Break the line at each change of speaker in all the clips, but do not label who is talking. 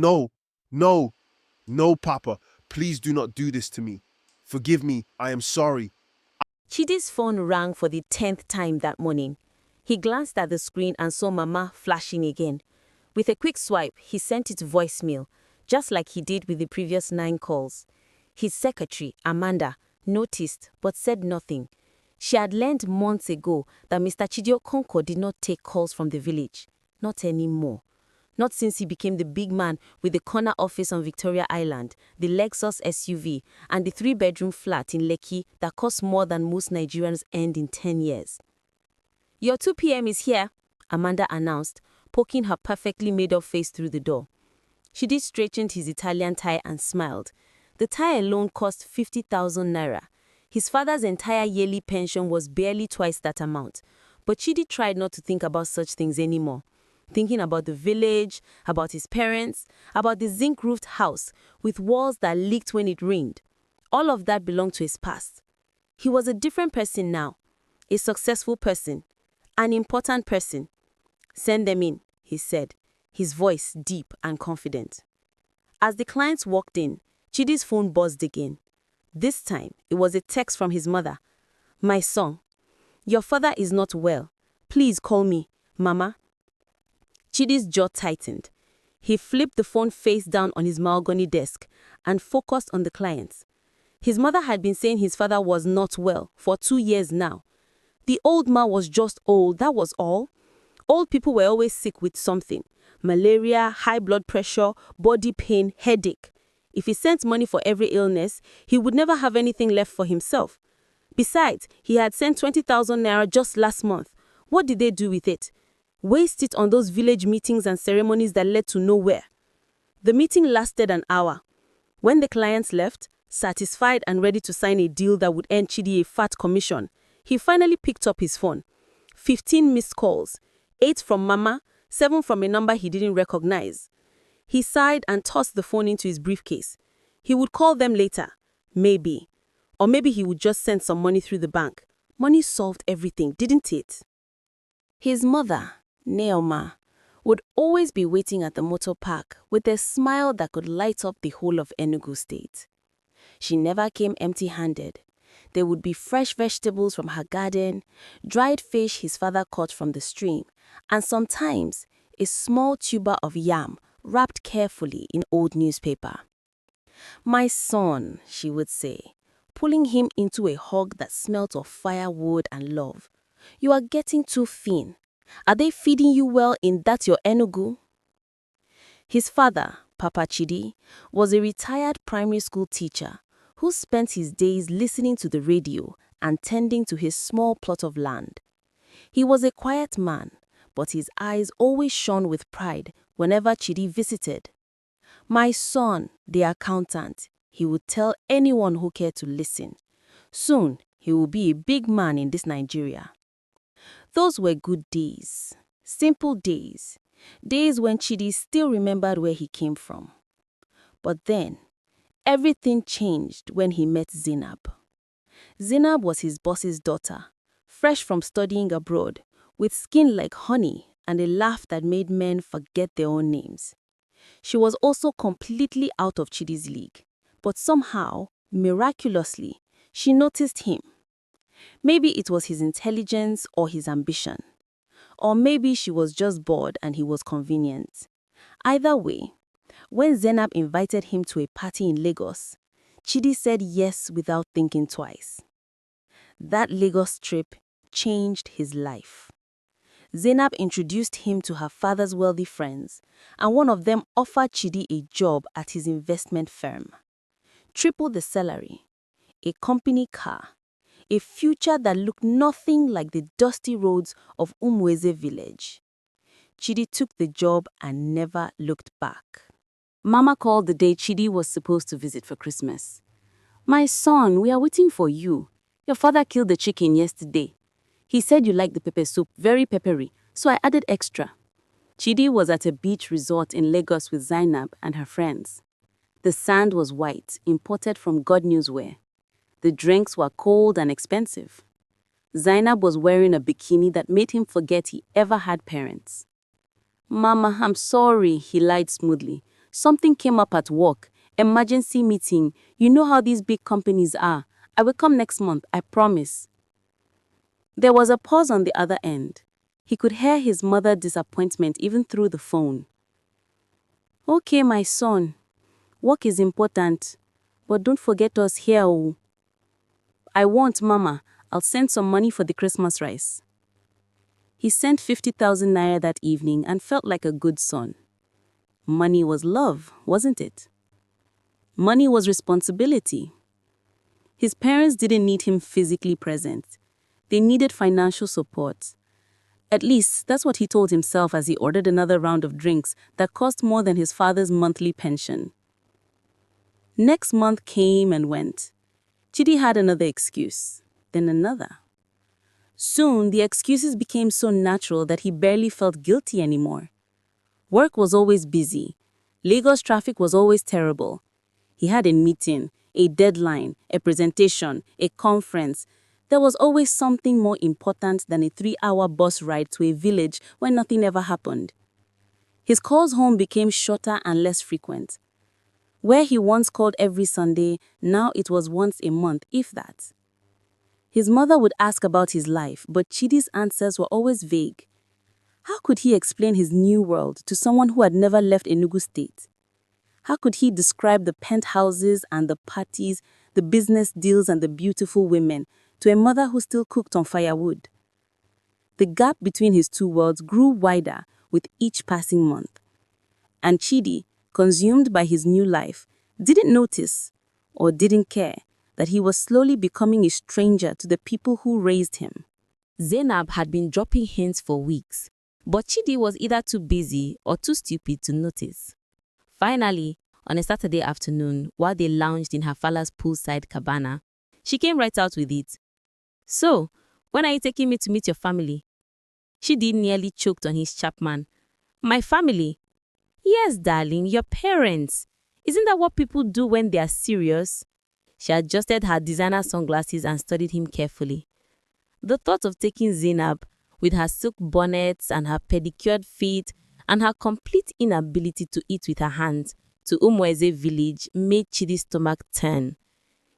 No, no, no, Papa. Please do not do this to me. Forgive me. I am sorry.
Chidi's phone rang for the 10th time that morning. He glanced at the screen and saw Mama flashing again. With a quick swipe, he sent it to voicemail, just like he did with the previous 9 calls. His secretary, Amanda, noticed but said nothing. She had learned months ago that Mr. Chidio Konko did not take calls from the village. Not anymore. Not since he became the big man with the corner office on Victoria Island, the Lexus SUV, and the 3-bedroom flat in Lekki that cost more than most Nigerians earned in 10 years. Your 2 p.m. is here, Amanda announced, poking her perfectly made-up face through the door. Shidi straightened his Italian tie and smiled. The tie alone cost 50,000 naira. His father's entire yearly pension was barely twice that amount. But Chidi tried not to think about such things anymore. Thinking about the village, about his parents, about the zinc-roofed house with walls that leaked when it rained. All of that belonged to his past. He was a different person now. A successful person. An important person. Send them in, he said, his voice deep and confident. As the clients walked in, Chidi's phone buzzed again. This time, it was a text from his mother. My son, your father is not well. Please call me, Mama. Chidi's jaw tightened. He flipped the phone face down on his mahogany desk and focused on the clients. His mother had been saying his father was not well for 2 years now. The old man was just old, that was all. Old people were always sick with something. Malaria, high blood pressure, body pain, headache. If he sent money for every illness, he would never have anything left for himself. Besides, he had sent 20,000 naira just last month. What did they do with it? Waste it on those village meetings and ceremonies that led to nowhere. The meeting lasted an hour. When the clients left, satisfied and ready to sign a deal that would earn Chidi a fat commission, he finally picked up his phone. 15 missed calls, 8 from Mama, 7 from a number he didn't recognize. He sighed and tossed the phone into his briefcase. He would call them later, maybe. Or maybe he would just send some money through the bank. Money solved everything, didn't it? His mother, Neoma, would always be waiting at the motor park with a smile that could light up the whole of Enugu State. She never came empty-handed. There would be fresh vegetables from her garden, dried fish his father caught from the stream, and sometimes a small tuber of yam wrapped carefully in old newspaper. My son, she would say, pulling him into a hug that smelt of firewood and love. You are getting too thin. Are they feeding you well in that your Enugu? His father, Papa Chidi, was a retired primary school teacher who spent his days listening to the radio and tending to his small plot of land. He was a quiet man, but his eyes always shone with pride whenever Chidi visited. My son, the accountant, he would tell anyone who cared to listen. Soon, he will be a big man in this Nigeria. Those were good days, simple days, days when Chidi still remembered where he came from. But then, everything changed when he met Zainab. Zainab was his boss's daughter, fresh from studying abroad, with skin like honey and a laugh that made men forget their own names. She was also completely out of Chidi's league, but somehow, miraculously, she noticed him. Maybe it was his intelligence or his ambition. Or maybe she was just bored and he was convenient. Either way, when Zainab invited him to a party in Lagos, Chidi said yes without thinking twice. That Lagos trip changed his life. Zainab introduced him to her father's wealthy friends, and one of them offered Chidi a job at his investment firm. Triple the salary, a company car, a future that looked nothing like the dusty roads of Umweze village. Chidi took the job and never looked back. Mama called the day Chidi was supposed to visit for Christmas. My son, we are waiting for you. Your father killed the chicken yesterday. He said you like the pepper soup, very peppery, so I added extra. Chidi was at a beach resort in Lagos with Zainab and her friends. The sand was white, imported from God knows where. The drinks were cold and expensive. Zainab was wearing a bikini that made him forget he ever had parents. Mama, I'm sorry, he lied smoothly. Something came up at work. Emergency meeting. You know how these big companies are. I will come next month, I promise. There was a pause on the other end. He could hear his mother's disappointment even through the phone. Okay, my son. Work is important, but don't forget us here. Oh. I want, Mama. I'll send some money for the Christmas rice. He sent 50,000 naira that evening and felt like a good son. Money was love, wasn't it? Money was responsibility. His parents didn't need him physically present. They needed financial support. At least, that's what he told himself as he ordered another round of drinks that cost more than his father's monthly pension. Next month came and went. Chidi had another excuse, then another. Soon, the excuses became so natural that he barely felt guilty anymore. Work was always busy. Lagos traffic was always terrible. He had a meeting, a deadline, a presentation, a conference. There was always something more important than a 3-hour bus ride to a village where nothing ever happened. His calls home became shorter and less frequent. Where he once called every Sunday, now it was once a month, if that. His mother would ask about his life, but Chidi's answers were always vague. How could he explain his new world to someone who had never left Enugu State? How could he describe the penthouses and the parties, the business deals and the beautiful women to a mother who still cooked on firewood? The gap between his two worlds grew wider with each passing month. And Chidi, consumed by his new life, didn't notice or didn't care that he was slowly becoming a stranger to the people who raised him. Zainab had been dropping hints for weeks, but Chidi was either too busy or too stupid to notice. Finally, on a Saturday afternoon, while they lounged in her father's poolside cabana, she came right out with it. So, when are you taking me to meet your family? Chidi nearly choked on his Chapman. My family? Yes, darling, your parents. Isn't that what people do when they are serious? She adjusted her designer sunglasses and studied him carefully. The thought of taking Zainab, with her silk bonnets and her pedicured feet and her complete inability to eat with her hands, to Umueze village made Chidi's stomach turn.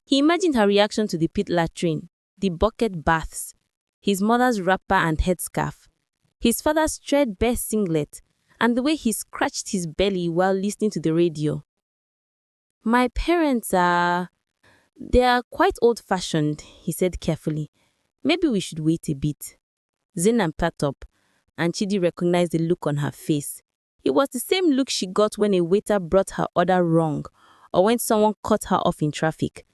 He imagined her reaction to the pit latrine, the bucket baths, his mother's wrapper and headscarf, his father's threadbare singlet, and the way he scratched his belly while listening to the radio. My parents are... They are quite old-fashioned, he said carefully. Maybe we should wait a bit. Zainab perked up, and Chidi recognized the look on her face. It was the same look she got when a waiter brought her order wrong, or when someone cut her off in traffic.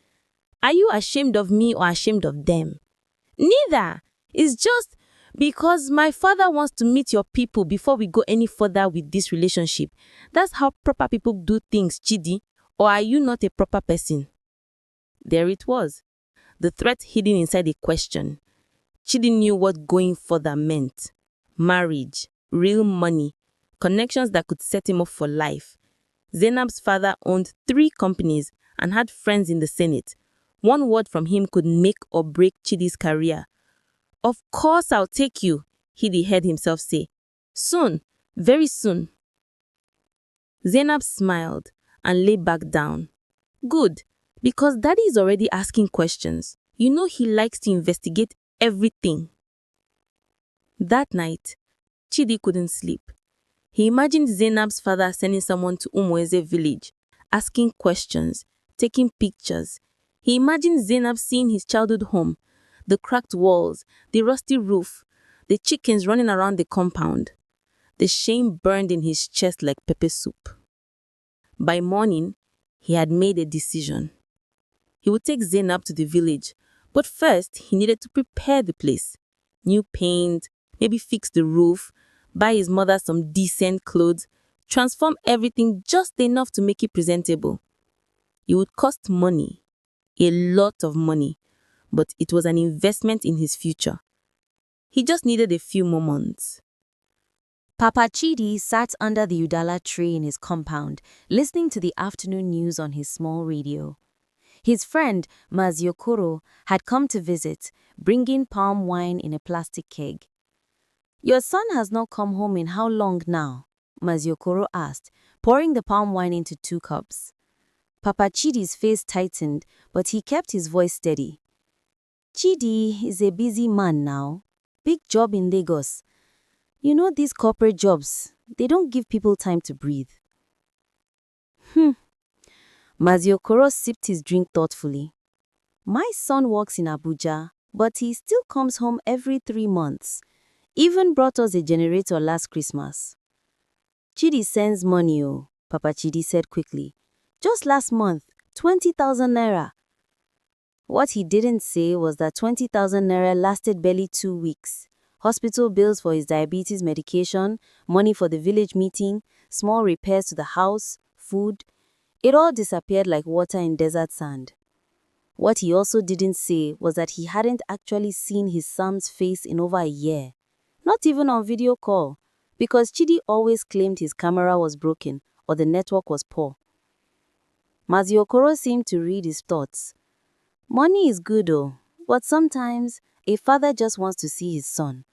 Are you ashamed of me or ashamed of them? Neither. It's just because my father wants to meet your people before we go any further with this relationship. That's how proper people do things, Chidi. Or are you not a proper person? There it was, the threat hidden inside the question. Chidi knew what going further meant. Marriage, real money, connections that could set him up for life. Zainab's father owned 3 companies and had friends in the Senate. One word from him could make or break Chidi's career. Of course I'll take you, he heard himself say. Soon, very soon. Zainab smiled and lay back down. Good, because Daddy is already asking questions. You know he likes to investigate everything. That night, Chidi couldn't sleep. He imagined Zainab's father sending someone to Umueze village, asking questions, taking pictures. He imagined Zainab seeing his childhood home, the cracked walls, the rusty roof, the chickens running around the compound. The shame burned in his chest like pepper soup. By morning, he had made a decision. He would take Zainab to the village, but first he needed to prepare the place. New paint, maybe fix the roof, buy his mother some decent clothes, transform everything just enough to make it presentable. It would cost money, a lot of money, but it was an investment in his future. He just needed a few more months.
Papa Chidi sat under the Udala tree in his compound, listening to the afternoon news on his small radio. His friend, Maziokoro, had come to visit, bringing palm wine in a plastic keg. Your son has not come home in how long now? Maziokoro asked, pouring the palm wine into 2 cups. Papa Chidi's face tightened, but he kept his voice steady. Chidi is a busy man now. Big job in Lagos. You know these corporate jobs, they don't give people time to breathe. Maziokoro sipped his drink thoughtfully. My son works in Abuja, but he still comes home every 3 months. Even brought us a generator last Christmas. Chidi sends money, oh, Papa Chidi said quickly. Just last month, 20,000 naira. What he didn't say was that 20,000 naira lasted barely 2 weeks. Hospital bills for his diabetes medication, money for the village meeting, small repairs to the house, food. It all disappeared like water in desert sand. What he also didn't say was that he hadn't actually seen his son's face in over a year. Not even on video call, because Chidi always claimed his camera was broken or the network was poor. Maziokoro seemed to read his thoughts. Money is good though, but sometimes a father just wants to see his son,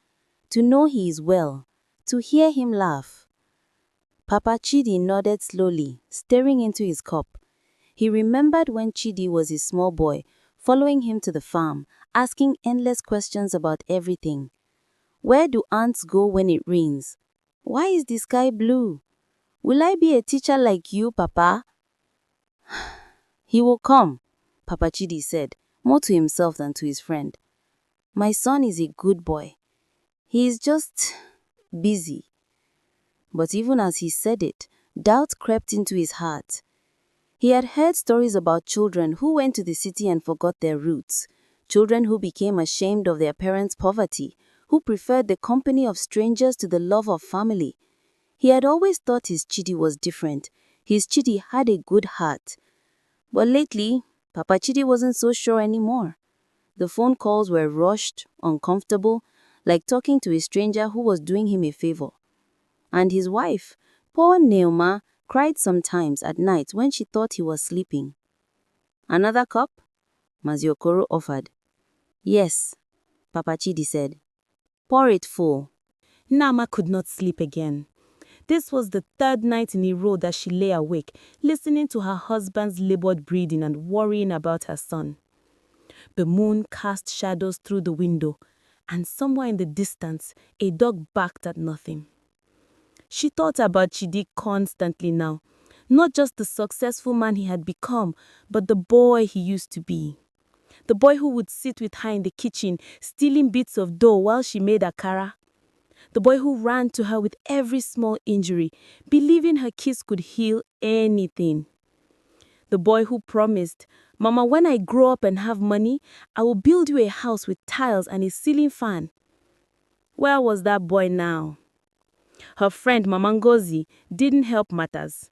to know he is well, to hear him laugh. Papa Chidi nodded slowly, staring into his cup. He remembered when Chidi was a small boy, following him to the farm, asking endless questions about everything. Where do ants go when it rains? Why is the sky blue? Will I be a teacher like you, Papa? He will come, Papa Chidi said, more to himself than to his friend. My son is a good boy. He is just busy. But even as he said it, doubt crept into his heart. He had heard stories about children who went to the city and forgot their roots, children who became ashamed of their parents' poverty, who preferred the company of strangers to the love of family. He had always thought his Chidi was different. His Chidi had a good heart. But lately, Papa Chidi wasn't so sure anymore. The phone calls were rushed, uncomfortable, like talking to a stranger who was doing him a favor. And his wife, poor Neoma, cried sometimes at night when she thought he was sleeping. Another cup? Maziokoro offered. Yes, Papa Chidi said. Pour it full.
Nama could not sleep again. This was the 3rd night in a row that she lay awake, listening to her husband's labored breathing and worrying about her son. The moon cast shadows through the window, and somewhere in the distance, a dog barked at nothing. She thought about Chidi constantly now, not just the successful man he had become, but the boy he used to be. The boy who would sit with her in the kitchen, stealing bits of dough while she made akara. The boy who ran to her with every small injury, believing her kiss could heal anything. The boy who promised, Mama, when I grow up and have money, I will build you a house with tiles and a ceiling fan. Where was that boy now? Her friend Mama Ngozi didn't help matters.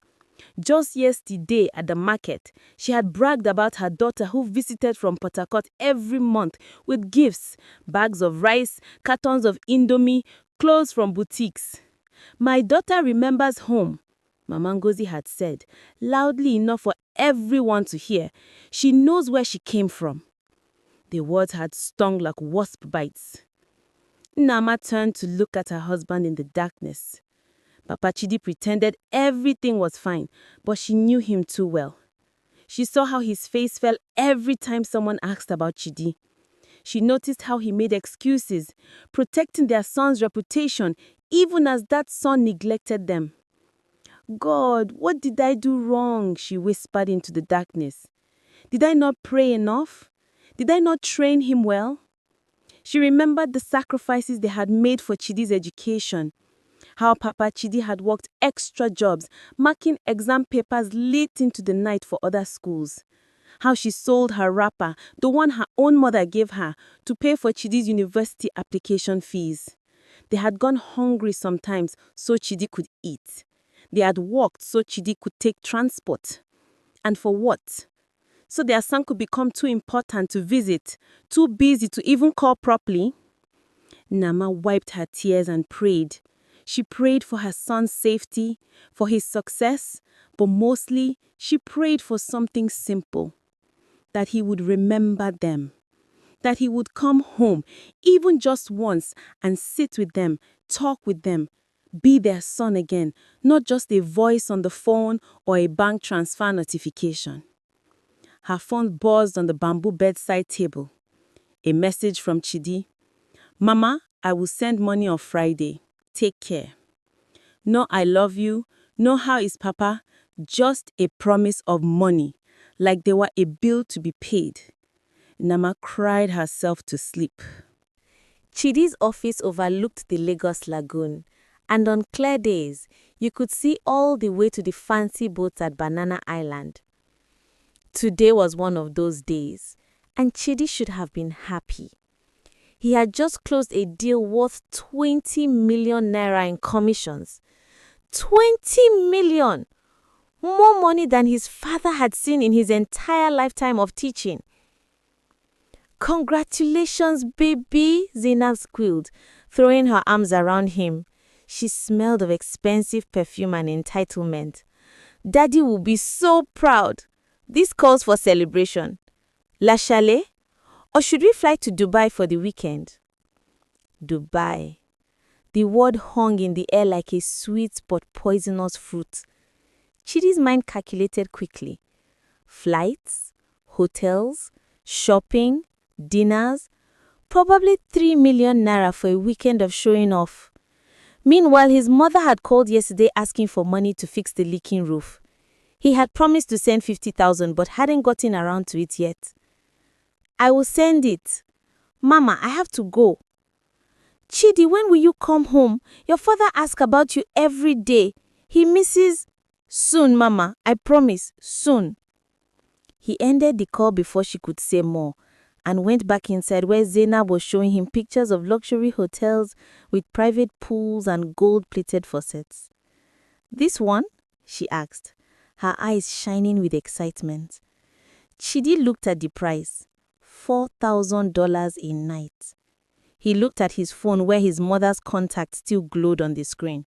Just yesterday at the market, she had bragged about her daughter who visited from Port Harcourt every month with gifts, bags of rice, cartons of Indomie, clothes from boutiques. My daughter remembers home, Mama Ngozi had said, loudly enough for everyone to hear. She knows where she came from. The words had stung like wasp bites. Nama turned to look at her husband in the darkness. Papa Chidi pretended everything was fine, but she knew him too well. She saw how his face fell every time someone asked about Chidi. She noticed how he made excuses, protecting their son's reputation, even as that son neglected them. God, what did I do wrong? She whispered into the darkness. Did I not pray enough? Did I not train him well? She remembered the sacrifices they had made for Chidi's education. How Papa Chidi had worked extra jobs, marking exam papers late into the night for other schools. How she sold her wrapper, the one her own mother gave her, to pay for Chidi's university application fees. They had gone hungry sometimes so Chidi could eat. They had walked so Chidi could take transport. And for what? So their son could become too important to visit, too busy to even call properly? Nama wiped her tears and prayed. She prayed for her son's safety, for his success, but mostly she prayed for something simple. That he would remember them. That he would come home, even just once, and sit with them, talk with them, Be their son again, not just a voice on the phone or a bank transfer notification. Her phone buzzed on the bamboo bedside table. A message from Chidi. Mama, I will send money on Friday. Take care. No, I love you. No, how is Papa? Just a promise of money, like they were a bill to be paid. Nama cried herself to sleep. Chidi's office overlooked the Lagos Lagoon, and on clear days, you could see all the way to the fancy boats at Banana Island. Today was one of those days, and Chidi should have been happy. He had just closed a deal worth 20 million naira in commissions. 20 million! More money than his father had seen in his entire lifetime of teaching. Congratulations, baby, Zainab squealed, throwing her arms around him. She smelled of expensive perfume and entitlement. Daddy will be so proud. This calls for celebration. La Chalet? Or should we fly to Dubai for the weekend? Dubai. The word hung in the air like a sweet but poisonous fruit. Chidi's mind calculated quickly. Flights, hotels, shopping, dinners, probably 3 million naira for a weekend of showing off. Meanwhile, his mother had called yesterday asking for money to fix the leaking roof. He had promised to send 50,000 but hadn't gotten around to it yet. I will send it. Mama, I have to go. Chidi, when will you come home? Your father asks about you every day. He misses... Soon, Mama. I promise. Soon. He ended the call before she could say more and went back inside where Zainab was showing him pictures of luxury hotels with private pools and gold-plated faucets. This one? She asked, her eyes shining with excitement. Chidi looked at the price. $4,000 a night. He looked at his phone where his mother's contact still glowed on the screen.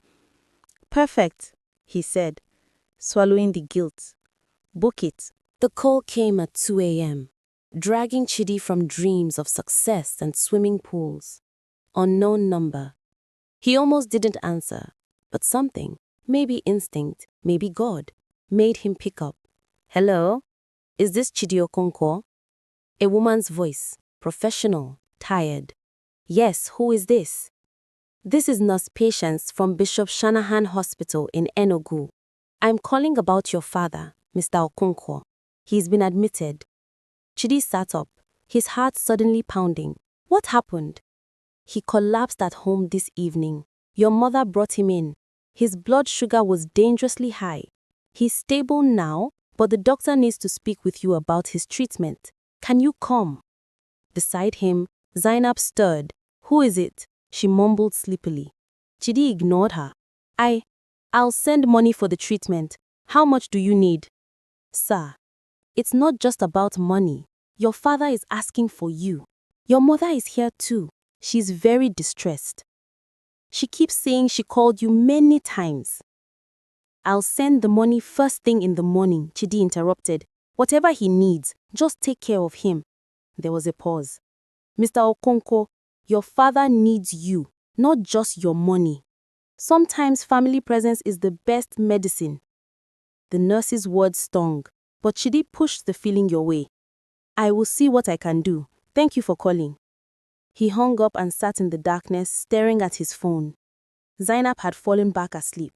Perfect, he said, swallowing the guilt. Book it.
The call came at 2 a.m., dragging Chidi from dreams of success and swimming pools. Unknown number. He almost didn't answer, but something, maybe instinct, maybe God, made him pick up. Hello? Is this Chidi Okonkwo? A woman's voice, professional, tired. Yes, who is this? This is Nurse Patience from Bishop Shanahan Hospital in Enugu. I'm calling about your father, Mr. Okonkwo. He's been admitted. Chidi sat up, his heart suddenly pounding. What happened? He collapsed at home this evening. Your mother brought him in. His blood sugar was dangerously high. He's stable now, but the doctor needs to speak with you about his treatment. Can you come? Beside him, Zainab stirred. Who is it? She mumbled sleepily. Chidi ignored her. I'll send money for the treatment. How much do you need? Sir, it's not just about money. Your father is asking for you. Your mother is here too. She's very distressed. She keeps saying she called you many times. I'll send the money first thing in the morning, Chidi interrupted. Whatever he needs, just take care of him. There was a pause. Mr. Okonkwo, your father needs you, not just your money. Sometimes family presence is the best medicine. The nurse's words stung, but Chidi pushed the feeling your way. I will see what I can do. Thank you for calling. He hung up and sat in the darkness, staring at his phone. Zainab had fallen back asleep,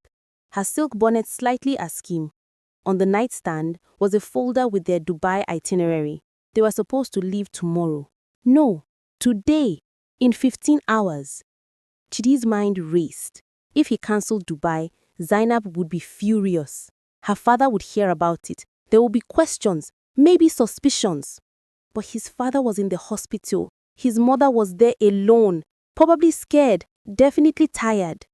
her silk bonnet slightly askew. On the nightstand was a folder with their Dubai itinerary. They were supposed to leave tomorrow. No, today, in 15 hours. Chidi's mind raced. If he cancelled Dubai, Zainab would be furious. Her father would hear about it. There would be questions, maybe suspicions. But his father was in the hospital. His mother was there alone, probably scared, definitely tired.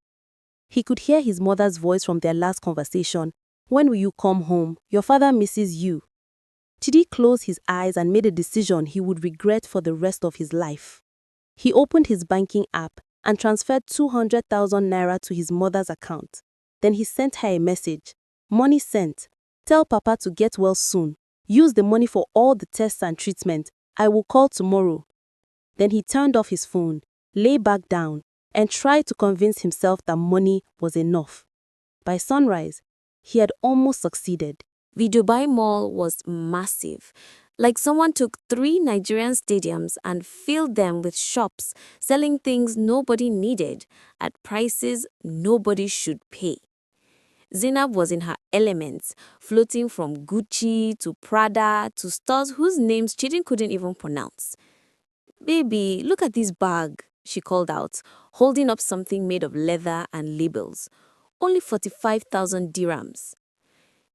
He could hear his mother's voice from their last conversation. When will you come home? Your father misses you. Chidi closed his eyes and made a decision he would regret for the rest of his life. He opened his banking app and transferred 200,000 naira to his mother's account. Then he sent her a message. Money sent. Tell Papa to get well soon. Use the money for all the tests and treatment. I will call tomorrow. Then he turned off his phone, lay back down,
and tried to convince himself that money was enough. By sunrise, he had almost succeeded.
The Dubai Mall was massive. Like someone took 3 Nigerian stadiums and filled them with shops selling things nobody needed at prices nobody should pay. Zainab was in her elements, floating from Gucci to Prada to stores whose names Chidin couldn't even pronounce. "Baby, look at this bag," she called out, holding up something made of leather and labels. "Only 45,000 dirhams."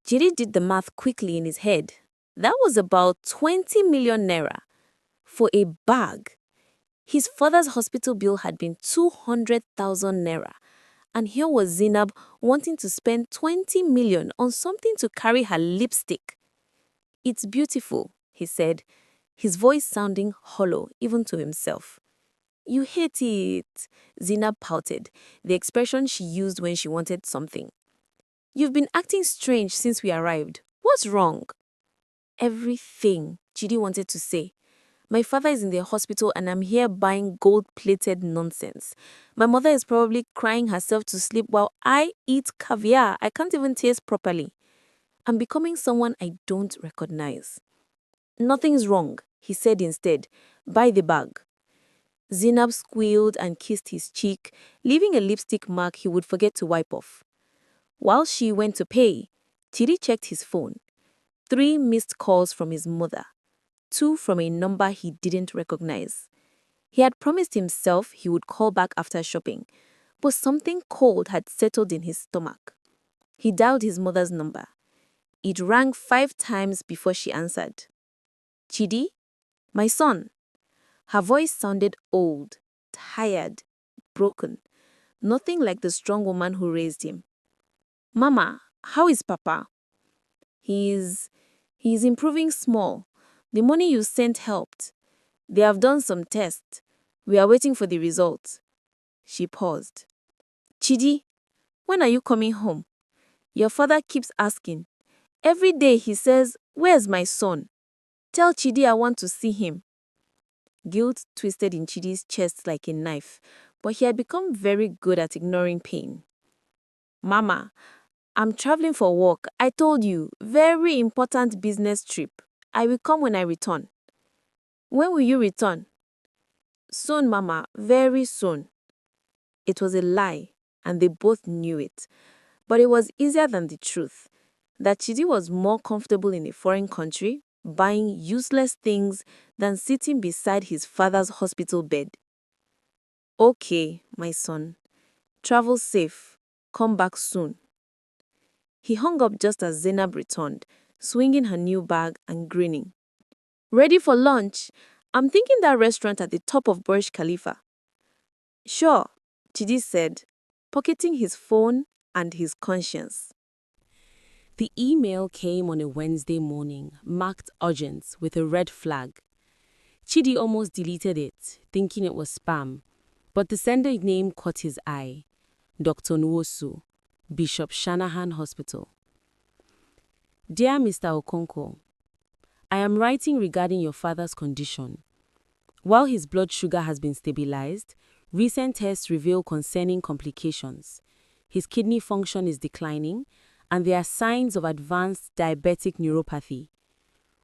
Chidi did the math quickly in his head. That was about 20 million naira for a bag. His father's hospital bill had been 200,000 naira. And here was Zainab wanting to spend 20 million on something to carry her lipstick. "It's beautiful," he said, his voice sounding hollow even to himself. "You hate it," Zainab pouted, the expression she used when she wanted something. "You've been acting strange since we arrived. What's wrong?" "Everything," Chidi wanted to say. "My father is in the hospital and I'm here buying gold-plated nonsense. My mother is probably crying herself to sleep while I eat caviar I can't even taste properly. I'm becoming someone I don't recognize." "Nothing's wrong," he said instead. "Buy the bag." Zainab squealed and kissed his cheek, leaving a lipstick mark he would forget to wipe off. While she went to pay, Chidi checked his phone. 3 missed calls from his mother. 2 from a number he didn't recognize. He had promised himself he would call back after shopping, but something cold had settled in his stomach. He dialed his mother's number. It rang 5 times before she answered. "Chidi? My son." Her voice sounded old, tired, broken, nothing like the strong woman who raised him. "Mama, how is Papa?" He's improving small. The money you sent helped. They have done some tests. We are waiting for the results." She paused. "Chidi, when are you coming home? Your father keeps asking. Every day he says, 'Where's my son?' Tell Chidi I want to see him." Guilt twisted in Chidi's chest like a knife, but he had become very good at ignoring pain. "Mama, I'm traveling for work. I told you, very important business trip. I will come when I return." "When will you return?" "Soon, Mama, very soon." It was a lie, and they both knew it. But it was easier than the truth, that Chidi was more comfortable in a foreign country, buying useless things, than sitting beside his father's hospital bed. "Okay, my son. Travel safe. Come back soon." He hung up just as Zainab returned, swinging her new bag and grinning. "Ready for lunch? I'm thinking that restaurant at the top of Burj Khalifa." "Sure," Chidi said, pocketing his phone and his conscience. The email came on a Wednesday morning, marked urgent with a red flag. Chidi almost deleted it, thinking it was spam, but the sender name caught his eye. Dr. Nwosu, Bishop Shanahan Hospital. "Dear Mr. Okonkwo, I am writing regarding your father's condition. While his blood sugar has been stabilized, recent tests reveal concerning complications. His kidney function is declining, and there are signs of advanced diabetic neuropathy.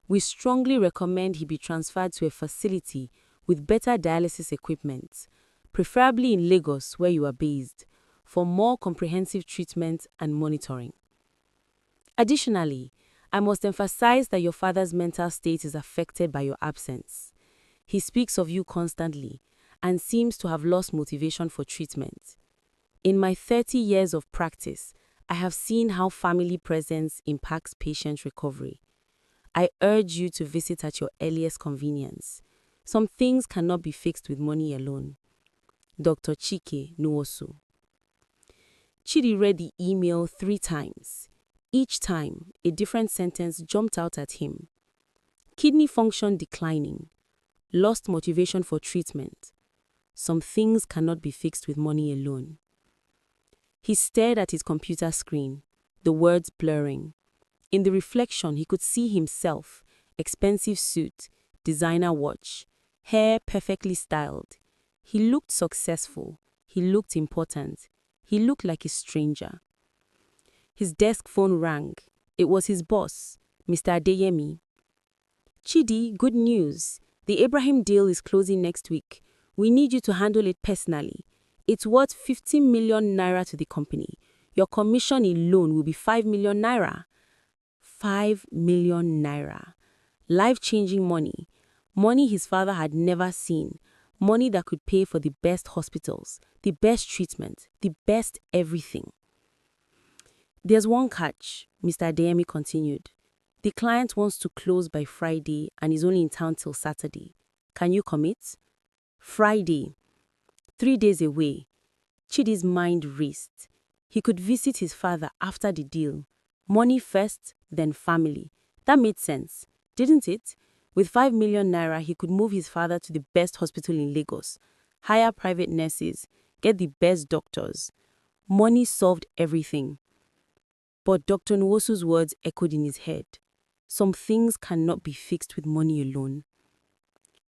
We strongly recommend he be transferred to a facility with better dialysis equipment, preferably in Lagos where you are based, for more comprehensive treatment and monitoring. Additionally, I must emphasize that your father's mental state is affected by your absence. He speaks of you constantly and seems to have lost motivation for treatment. In my 30 years of practice, I have seen how family presence impacts patient recovery. I urge you to visit at your earliest convenience. Some things cannot be fixed with money alone. Dr. Chike Nwosu." Chidi read the email 3 times. Each time, a different sentence jumped out at him. Kidney function declining. Lost motivation for treatment. Some things cannot be fixed with money alone. He stared at his computer screen, the words blurring. In the reflection, he could see himself, expensive suit, designer watch, hair perfectly styled. He looked successful.
He looked important. He looked like a stranger. His desk phone rang. It was his boss, Mr. Adeyemi. Chidi, good news. The Abraham deal is closing next week. We need you to handle it personally. It's worth 15 million naira to the company. Your commission alone will be 5 million naira. 5 million naira. Life-changing money. Money his father had never seen. Money that could pay for the best hospitals, the best treatment, the best everything. There's one catch, Mr. Adeyemi continued. The client wants to close by Friday and is only in town till Saturday. Can you commit? Friday. 3 days away. Chidi's mind raced. He could visit his father after the deal. Money first, then family. That made sense, didn't it? With 5 million naira, he could move his father to the best hospital in Lagos, hire private nurses, get the best doctors. Money solved everything. But Dr. Nwosu's words echoed in his head. Some things cannot be fixed with money alone.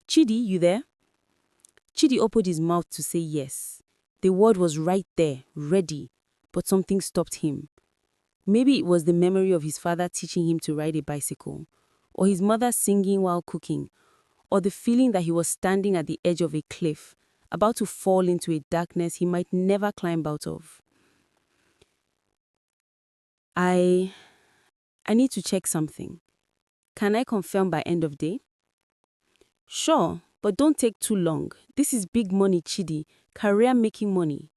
Chidi, you there? Chidi opened his mouth to say yes. The word was right there, ready, but something stopped him. Maybe it was the memory of his father teaching him to ride a bicycle, or his mother singing while cooking, or the feeling that he was standing at the edge of a cliff, about to fall into a darkness he might never climb out of. I need to check something. Can I confirm by end of day? Sure, but don't take too long. This is big money, Chidi. Career-making money.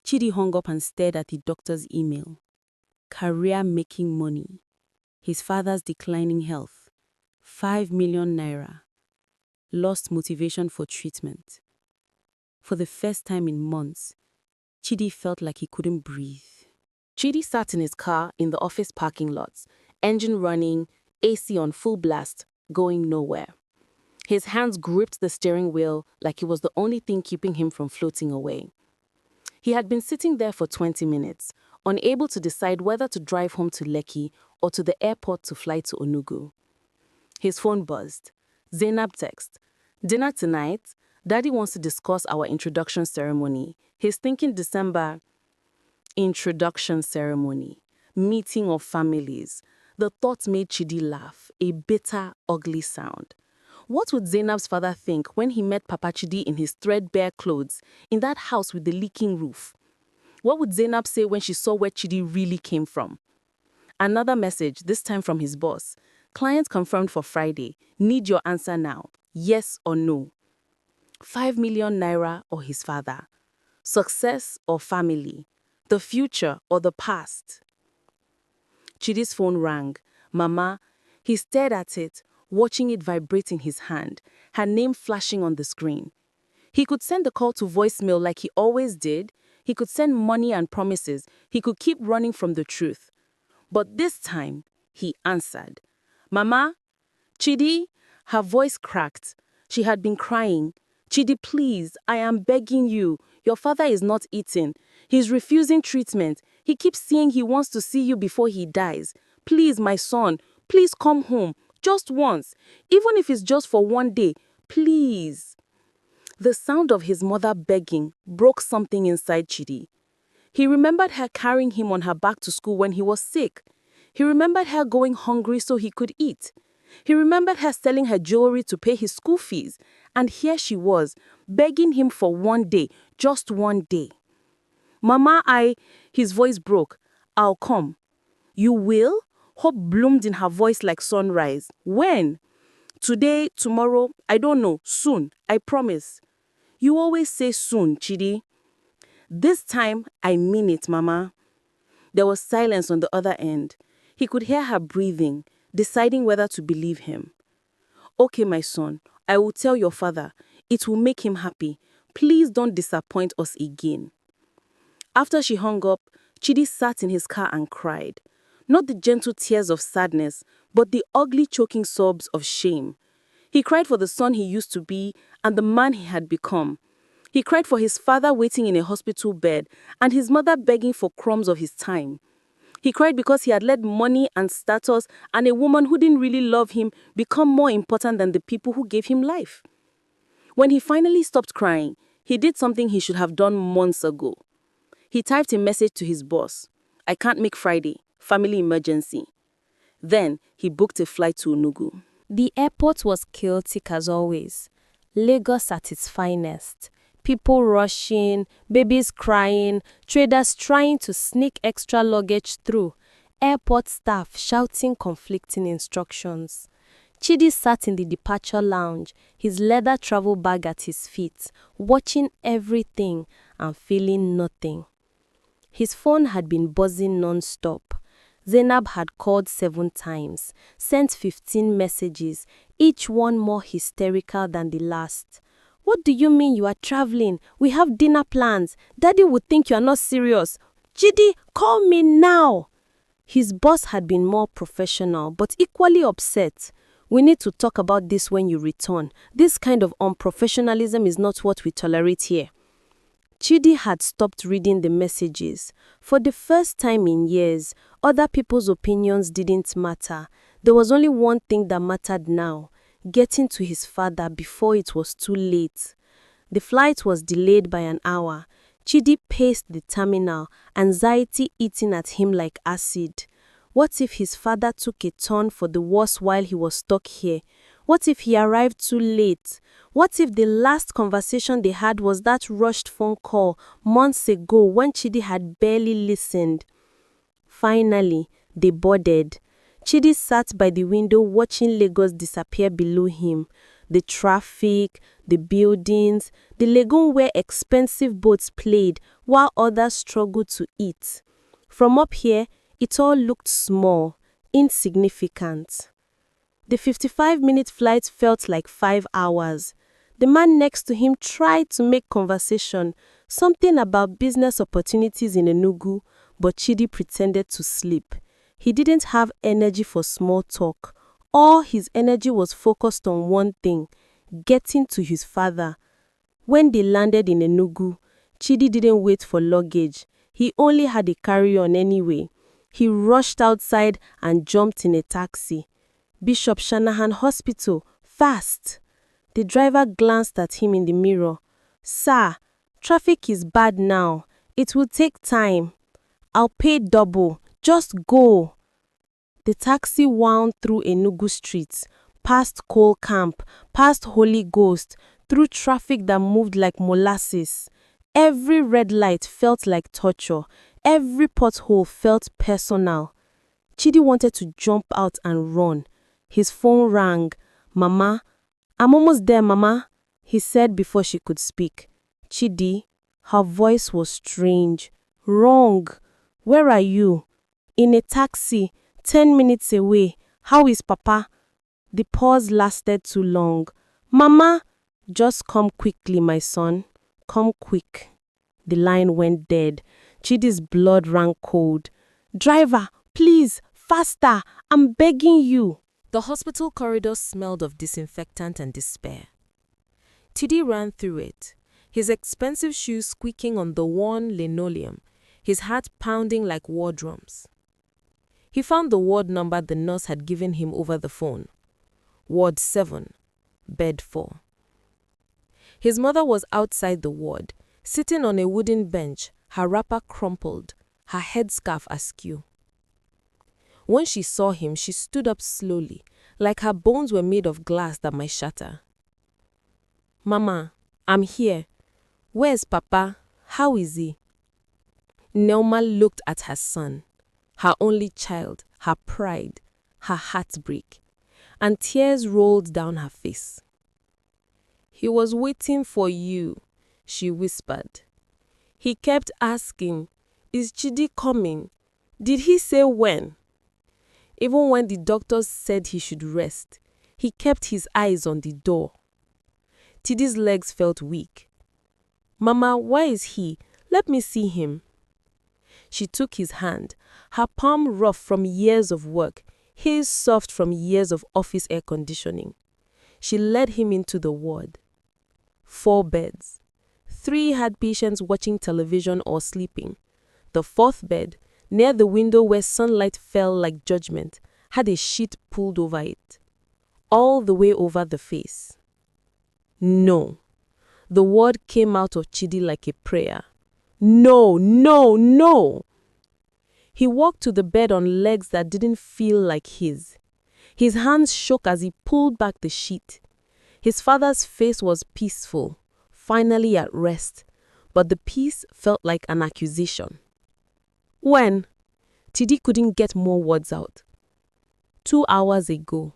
Chidi hung up and stared at the doctor's email. Career-making money. His father's declining health. 5 million naira. Lost motivation for treatment. For the first time in months, Chidi felt like he couldn't breathe. Chidi sat in his car in the office parking lot, engine running, AC on full blast, going nowhere. His hands gripped the steering wheel like it was the only thing keeping him from floating away. He had been sitting there for 20 minutes, unable to decide whether to drive home to Lekki or to the airport to fly to Onugu. His phone buzzed. Zainab text. Dinner tonight? Daddy wants to discuss our introduction ceremony. He's thinking December. Introduction ceremony. Meeting of families. The thought made Chidi laugh, a bitter, ugly sound. What would Zainab's father think when he met Papa Chidi in his threadbare clothes in that house with the leaking roof? What would Zainab say when she saw where Chidi really came from? Another message, this time from his boss. Client confirmed for Friday. Need your answer now. Yes or no. 5 million naira or his father. Success or family. The future or the past. Chidi's phone rang. Mama. He stared at it, watching it vibrate in his hand, her name flashing on the screen. He could send the call to voicemail like he always did. He could send money and promises. He could keep running from the truth. But this time, he answered. Mama? Chidi? Her voice cracked. She had been crying. Chidi, please, I am begging you. Your father is not eating. He's refusing treatment. He keeps saying he wants to see you before he dies. Please, my son, please come home. Just once. Even if it's just for 1 day. Please. The sound of his mother begging broke something inside Chidi. He remembered her carrying him on her back to school when he was sick. He remembered her going hungry so he could eat. He remembered her selling her jewelry to pay his school fees. And here she was, begging him for 1 day, just 1 day. Mama, his voice broke. I'll come. You will? Hope bloomed in her voice like sunrise. When? Today, tomorrow, I don't know. Soon, I promise. You always say soon, Chidi. This time, I mean it, Mama. There was silence on the other end. He could hear her breathing, deciding whether to believe him. Okay, my son, I will tell your father. It will make him happy. Please don't disappoint us again. After she hung up, Chidi sat in his car and cried. Not the gentle tears of sadness, but the ugly choking sobs of shame. He cried for the son he used to be and the man he had become. He cried for his father waiting in a hospital bed and his mother begging for crumbs of his time. He cried because he had let money and status and a woman who didn't really love him become more important than the people who gave him life. When he finally stopped crying, He did something he should have done months ago. He typed a message to his boss. I can't make Friday. Family emergency. Then he booked a flight to Enugu.
The airport was chaotic as always. Lagos at its finest. People rushing, babies crying, traders trying to sneak extra luggage through, airport staff shouting conflicting instructions. Chidi sat in the departure lounge, his leather travel bag at his feet, watching everything and feeling nothing. His phone had been buzzing non-stop. Zainab had called 7 times, sent 15 messages, each one more hysterical than the last. What do you mean you are traveling? We have dinner plans. Daddy would think you are not serious. Chidi, call me now. His boss had been more professional, but equally upset. We need to talk about this when you return. This kind of unprofessionalism is not what we tolerate here. Chidi had stopped reading the messages. For the first time in years, other people's opinions didn't matter. There was only one thing that mattered now: getting to his father before it was too late. The flight was delayed by an hour. Chidi paced the terminal, anxiety eating at him like acid. What if his father took a turn for the worse while he was stuck here? What if he arrived too late? What if the last conversation they had was that rushed phone call months ago when Chidi had barely listened? Finally, they boarded. Chidi sat by the window watching Lagos disappear below him. The traffic, the buildings, the lagoon where expensive boats played while others struggled to eat. From up here, it all looked small, insignificant. The 55-minute flight felt like 5 hours. The man next to him tried to make conversation, something about business opportunities in Enugu, but Chidi pretended to sleep. He didn't have energy for small talk. All his energy was focused on one thing: getting to his father. When they landed in Enugu, Chidi didn't wait for luggage. He only had a carry-on anyway. He rushed outside and jumped in a taxi. Bishop Shanahan Hospital, fast. The driver glanced at him in the mirror. Sir, traffic is bad now. It will take time. I'll pay double. Just go. The taxi wound through Enugu streets, past Coal Camp, past Holy Ghost, through traffic that moved like molasses. Every red light felt like torture. Every pothole felt personal. Chidi wanted to jump out and run. His phone rang. Mama, I'm almost there, Mama, he said before she could speak. Chidi, her voice was strange. Wrong. Where are you? In a taxi, 10 minutes away. How is Papa? The pause lasted too long. Mama, just come quickly, my son. Come quick. The line went dead. Chidi's blood ran cold. Driver, please, faster. I'm begging you. The hospital corridor smelled of disinfectant and despair. Chidi ran through it, his expensive shoes squeaking on the worn linoleum, his heart pounding like war drums. He found the ward number the nurse had given him over the phone. Ward 7, bed 4. His mother was outside the ward, sitting on a wooden bench, her wrapper crumpled, her headscarf askew. When she saw him, she stood up slowly, like her bones were made of glass that might shatter. Mama, I'm here. Where's Papa? How is he? Nelma looked at her son, her only child, her pride, her heartbreak, and tears rolled down her face. He was waiting for you, she whispered. He kept asking, is Chidi coming? Did he say when? Even when the doctors said he should rest, he kept his eyes on the door. Chidi's legs felt weak. Mama, where is he? Let me see him. She took his hand, her palm rough from years of work, his soft from years of office air conditioning. She led him into the ward. 4 beds. 3 had patients watching television or sleeping. The 4th bed, near the window where sunlight fell like judgment, had a sheet pulled over it, all the way over the face. No.
The word came out of Chidi like a prayer. No, no, no! He walked to the bed on legs that didn't feel like his. His hands shook as he pulled back the sheet. His father's face was peaceful, finally at rest, but the peace felt like an accusation. When? Chidi couldn't get more words out. 2 hours ago.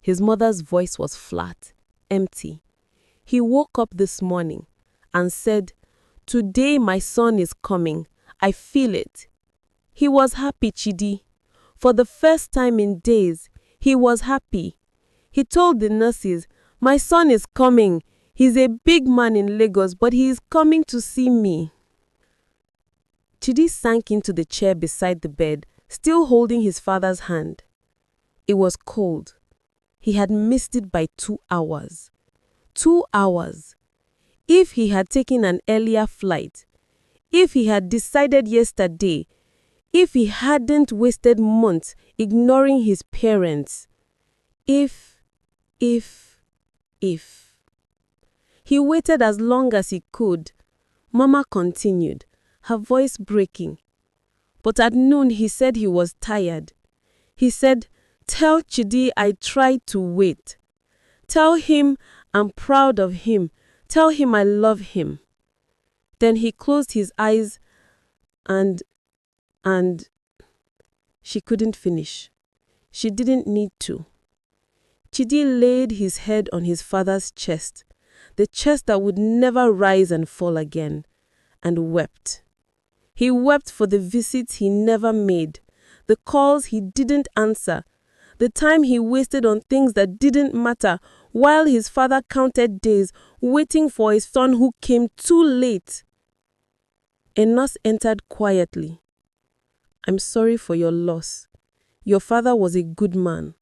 His mother's voice was flat, empty. He woke up this morning and said, "Today my son is coming. I feel it." He was happy, Chidi. For the first time in days, he was happy. He told the nurses, "My son is coming. He's a big man in Lagos, but he is coming to see me." Chidi sank into the chair beside the bed, still holding his father's hand. It was cold. He had missed it by 2 hours. 2 hours. If he had taken an earlier flight, if he had decided yesterday, if he hadn't wasted months ignoring his parents, if. He waited as long as he could. Mama continued, her voice breaking. But at noon he said he was tired. He said, "Tell Chidi I tried to wait. Tell him I'm proud of him. Tell him I love him." Then he closed his eyes and she couldn't finish. She didn't need to. Chidi laid his head on his father's chest, the chest that would never rise and fall again, and wept. He wept for the visits he never made, the calls he didn't answer, the time he wasted on things that didn't matter, while his father counted days waiting for his son who came too late. A nurse entered quietly. "I'm sorry for your loss. Your father was a good man.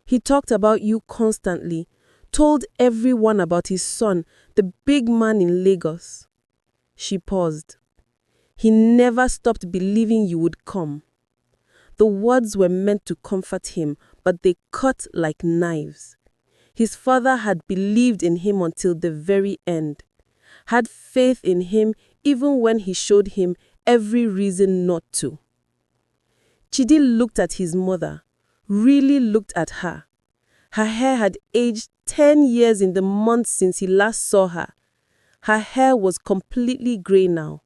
He talked about you constantly, told everyone about his son, the big man in Lagos." She paused. "He never stopped believing you would come." The words were meant to comfort him, but they cut like knives. His father had believed in him until the very end, had faith in him even when he showed him every reason not to. Chidi looked at his mother, really looked at her. Her hair had aged 10 years in the months since he last saw her. Her hair was completely grey now.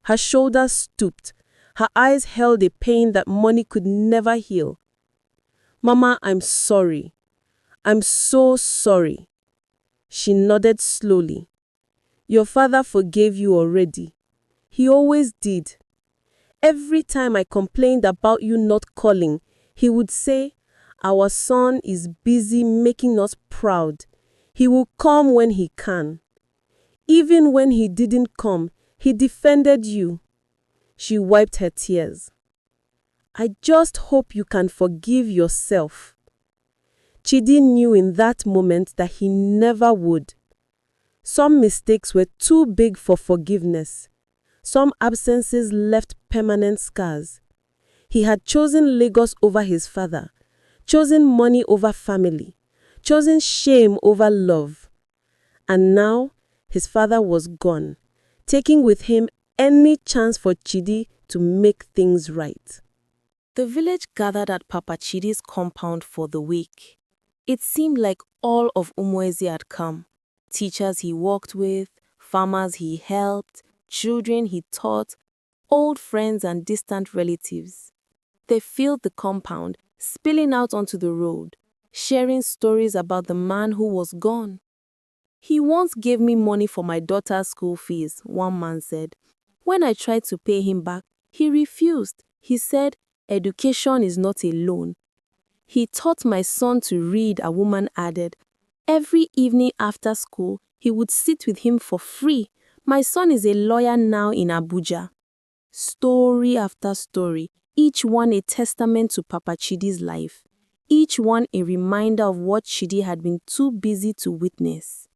Her shoulders stooped. Her eyes held a pain that money could never heal. "Mama, I'm sorry. I'm so sorry." She nodded slowly. "Your father forgave you already. He always did. Every time I complained about you not calling, he would say, 'Our son is busy making us proud. He will come when he can.' Even when he didn't come, he defended you." She wiped her tears. "I just hope you can forgive yourself." Chidi knew in that moment that he never would. Some mistakes were too big for forgiveness. Some absences left permanent scars. He had chosen Lagos over his father, chosen money over family, chosen shame over love. And now, his father was gone, taking with him any chance for Chidi to make things right. The village gathered at Papa Chidi's compound for the week. It seemed like all of Umuezi had come. Teachers he worked with, farmers he helped, children he taught, old friends and distant relatives. They filled the compound, spilling out onto the road, sharing stories about the man who was gone. "He once gave me money for my daughter's school fees," one man said. "When I tried to pay him back, he refused. He said, 'Education is not a loan.' He taught my son to read," a woman added. "Every evening after school, he would sit with him for free. My son is a lawyer now in Abuja." Story after story, each one a testament to Papa Chidi's life, each one a reminder of what Chidi had been too busy to witness.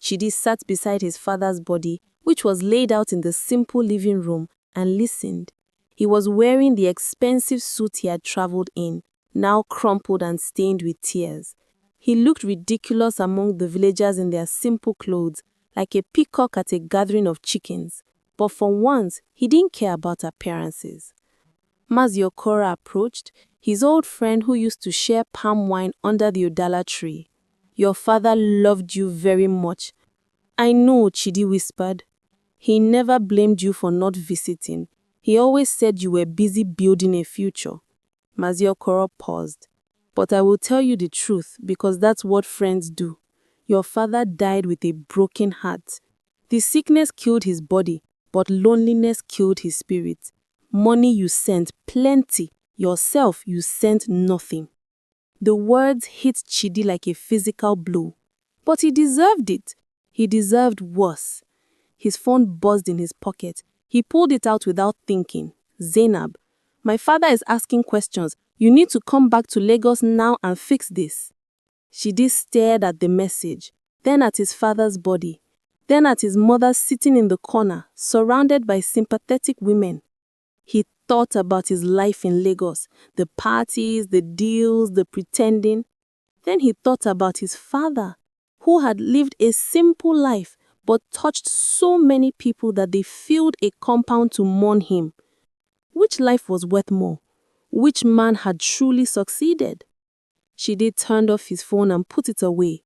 Chidi sat beside his father's body, which was laid out in the simple living room, and listened. He was wearing the expensive suit he had traveled in, now crumpled and stained with tears. He looked ridiculous among the villagers in their simple clothes, like a peacock at a gathering of chickens, but for once, he didn't care about appearances. Maziokora approached, his old friend who used to share palm wine under the Udala tree. Your father loved you very much. I know, Chidi whispered. He never blamed you for not visiting. He always said you were busy building a future. Maziokoro paused. But I will tell you the truth because that's what friends do. Your father died with a broken heart. The sickness killed his body, but loneliness killed his spirit. Money you sent, plenty. Yourself, you sent nothing. The words hit Chidi like a physical blow. But he deserved it. He deserved worse. His phone buzzed in his pocket. He pulled it out without thinking. Zainab, my father is asking questions. You need to come back to Lagos now and fix this. Chidi stared at the message, then at his father's body, then at his mother sitting in the corner, surrounded by sympathetic women. He thought about his life in Lagos, the parties, the deals, the pretending. Then he thought about his father, who had lived a simple life but touched so many people that they filled a compound to mourn him. Which life was worth more? Which man had truly succeeded? Chidi turned off his phone and put it away.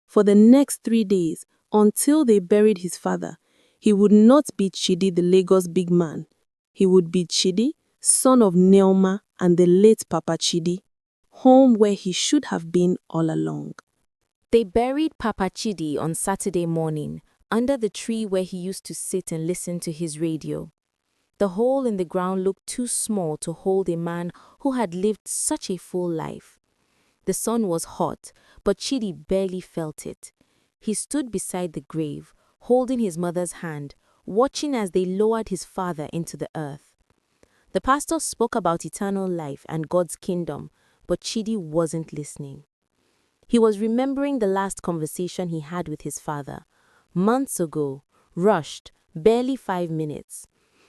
For the next 3 days, until they buried his father, he would not be Chidi the Lagos big man. He would be Chidi, son of Neoma and the late Papa Chidi, home where he should have been all along.
They buried Papa Chidi on Saturday morning, under the tree where he used to sit and listen to his radio. The hole in the ground looked too small to hold a man who had lived such a full life. The sun was hot, but Chidi barely felt it. He stood beside the grave, holding his mother's hand, watching as they lowered his father into the earth. The pastor spoke about eternal life and God's kingdom, but Chidi wasn't listening. He was remembering the last conversation he had with his father. Months ago, rushed, barely 5 minutes.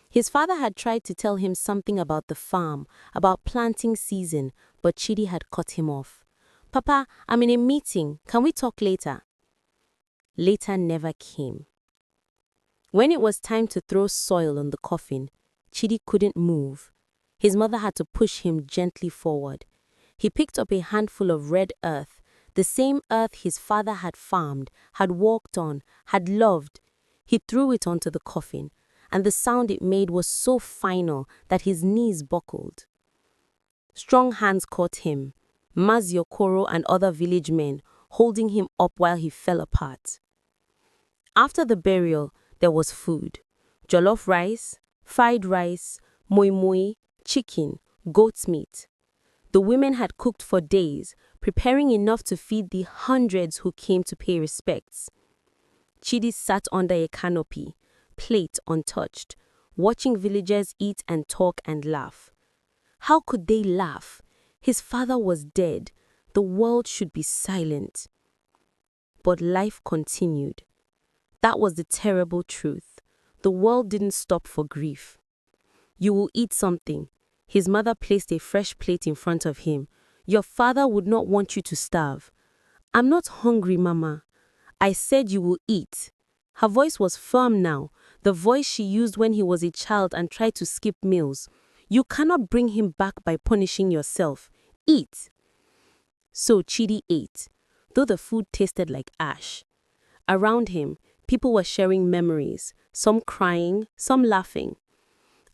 His father had tried to tell him something about the farm, about planting season, but Chidi had cut him off. Papa, I'm in a meeting. Can we talk later? Later never came. When it was time to throw soil on the coffin, Chidi couldn't move. His mother had to push him gently forward. He picked up a handful of red earth, the same earth his father had farmed, had walked on, had loved. He threw it onto the coffin, and the sound it made was so final that his knees buckled. Strong hands caught him, Maziokoro and other village men, holding him up while he fell apart. After the burial, there was food. Jollof rice, fried rice, moi moi, chicken, goat's meat. The women had cooked for days, preparing enough to feed the hundreds who came to pay respects. Chidi sat under a canopy, plate untouched, watching villagers eat and talk and laugh. How could they laugh? His father was dead. The world should be silent. But life continued. That was the terrible truth. The world didn't stop for grief. You will eat something. His mother placed a fresh plate in front of him. Your father would not want you to starve. I'm not hungry, Mama. I said you will eat. Her voice was firm now, the voice she used when he was a child and tried to skip meals. You cannot bring him back by punishing yourself. Eat. So Chidi ate, though the food tasted like ash. Around him, people were sharing memories, some crying, some laughing.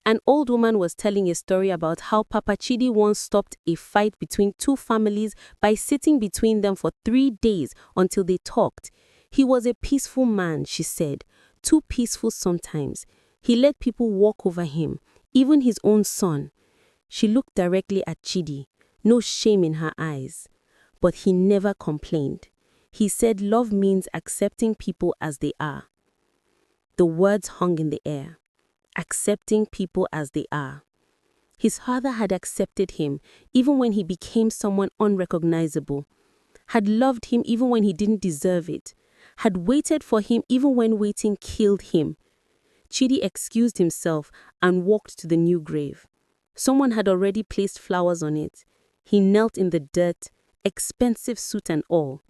An old woman was telling a story about how Papa Chidi once stopped a fight between two families by sitting between them for 3 days until they talked. He was a peaceful man, she said, too peaceful sometimes. He let people walk over him, even his own son. She looked directly at Chidi, no shame in her eyes. But he never complained. He said love means accepting people as they are. The words hung in the air. Accepting people as they are. His father had accepted him even when he became someone unrecognizable, had loved him even when he didn't deserve it, had waited for him even when waiting killed him. Chidi excused himself and walked to the new grave. Someone had already placed flowers on it. He knelt in the dirt, expensive suit and all.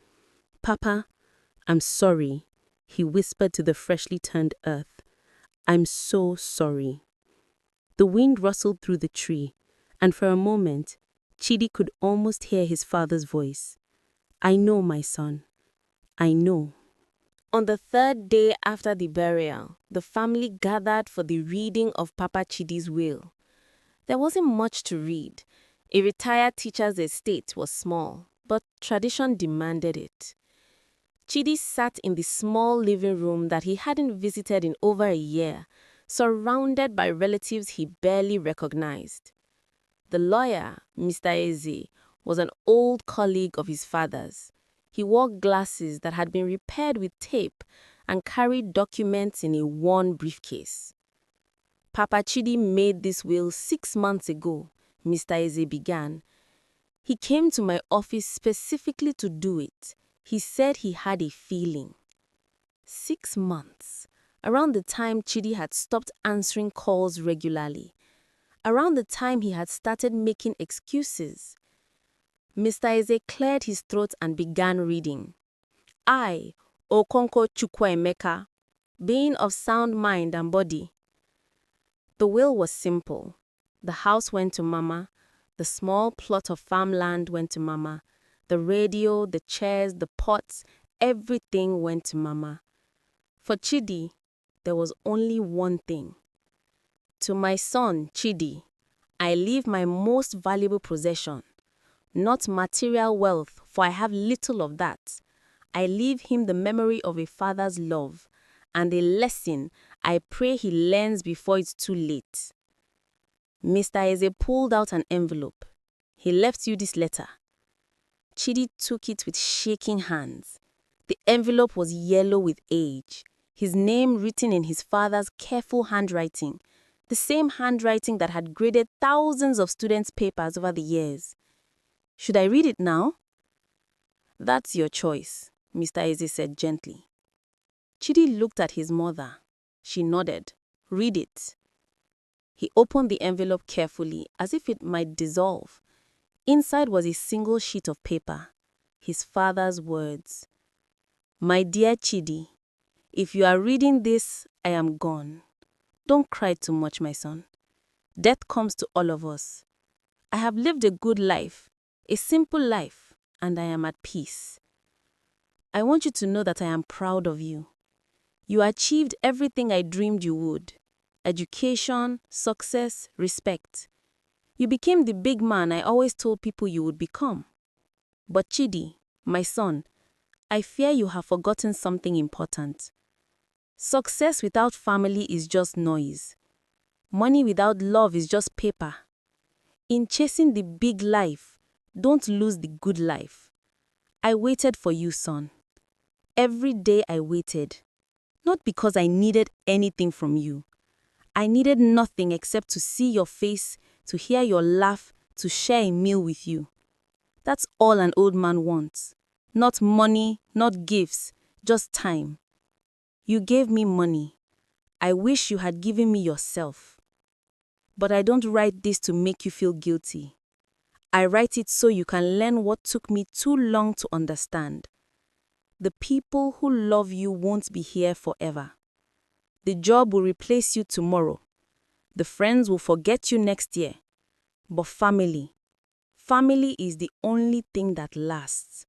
Papa, I'm sorry.
he whispered to the freshly turned earth. I'm so sorry. The wind rustled through the tree, and for a moment, Chidi could almost hear his father's voice. I know, my son. I know. On the third day after the burial, the family gathered for the reading of Papa Chidi's will. There wasn't much to read. A retired teacher's estate was small, but tradition demanded it. Chidi sat in the small living room that he hadn't visited in over a year, surrounded by relatives he barely recognized. The lawyer, Mr. Eze, was an old colleague of his father's. He wore glasses that had been repaired with tape and carried documents in a worn briefcase. Papa Chidi made this will 6 months ago, Mr. Eze began. He came to my office specifically to do it. He said he had a feeling. 6 months, around the time Chidi had stopped answering calls regularly, around the time he had started making excuses. Mr. Eze cleared his throat and began reading. I, Okonko Chukwuemeka, being of sound mind and body. The will was simple. The house went to Mama, the small plot of farmland went to Mama, the radio, the chairs, the pots, everything went to Mama. For Chidi, there was only one thing. To my son, Chidi, I leave my most valuable possession, not material wealth, for I have little of that. I leave him the memory of a father's love, and a lesson I pray he learns before it's too late. Mr. Eze pulled out an envelope. He left you this letter. Chidi took it with shaking hands. The envelope was yellow with age, his name written in his father's careful handwriting, the same handwriting that had graded thousands of students' papers over the years. Should I read it now? That's your choice, Mr. Eze said gently. Chidi looked at his mother. She nodded. Read it. He opened the envelope carefully, as if it might dissolve. Inside was a single sheet of paper. His father's words. My dear Chidi, if you are reading this, I am gone. Don't cry too much, my son. Death comes to all of us. I have lived a good life, a simple life, and I am at peace. I want you to know that I am proud of you. You achieved everything I dreamed you would. Education, success, respect. You became the big man I always told people you would become. But Chidi, my son, I fear you have forgotten something important. Success without family is just noise. Money without love is just paper. In chasing the big life, don't lose the good life. I waited for you, son. Every day I waited. Not because I needed anything from you. I needed nothing except to see your face, to hear your laugh, to share a meal with you. That's all an old man wants. Not money, not gifts, just time. You gave me money. I wish you had given me yourself. But I don't write this to make you feel guilty. I write it so you can learn what took me too long to understand. The people who love you won't be here forever. The job will replace you tomorrow. The friends will forget you next year. But family is the only thing that lasts.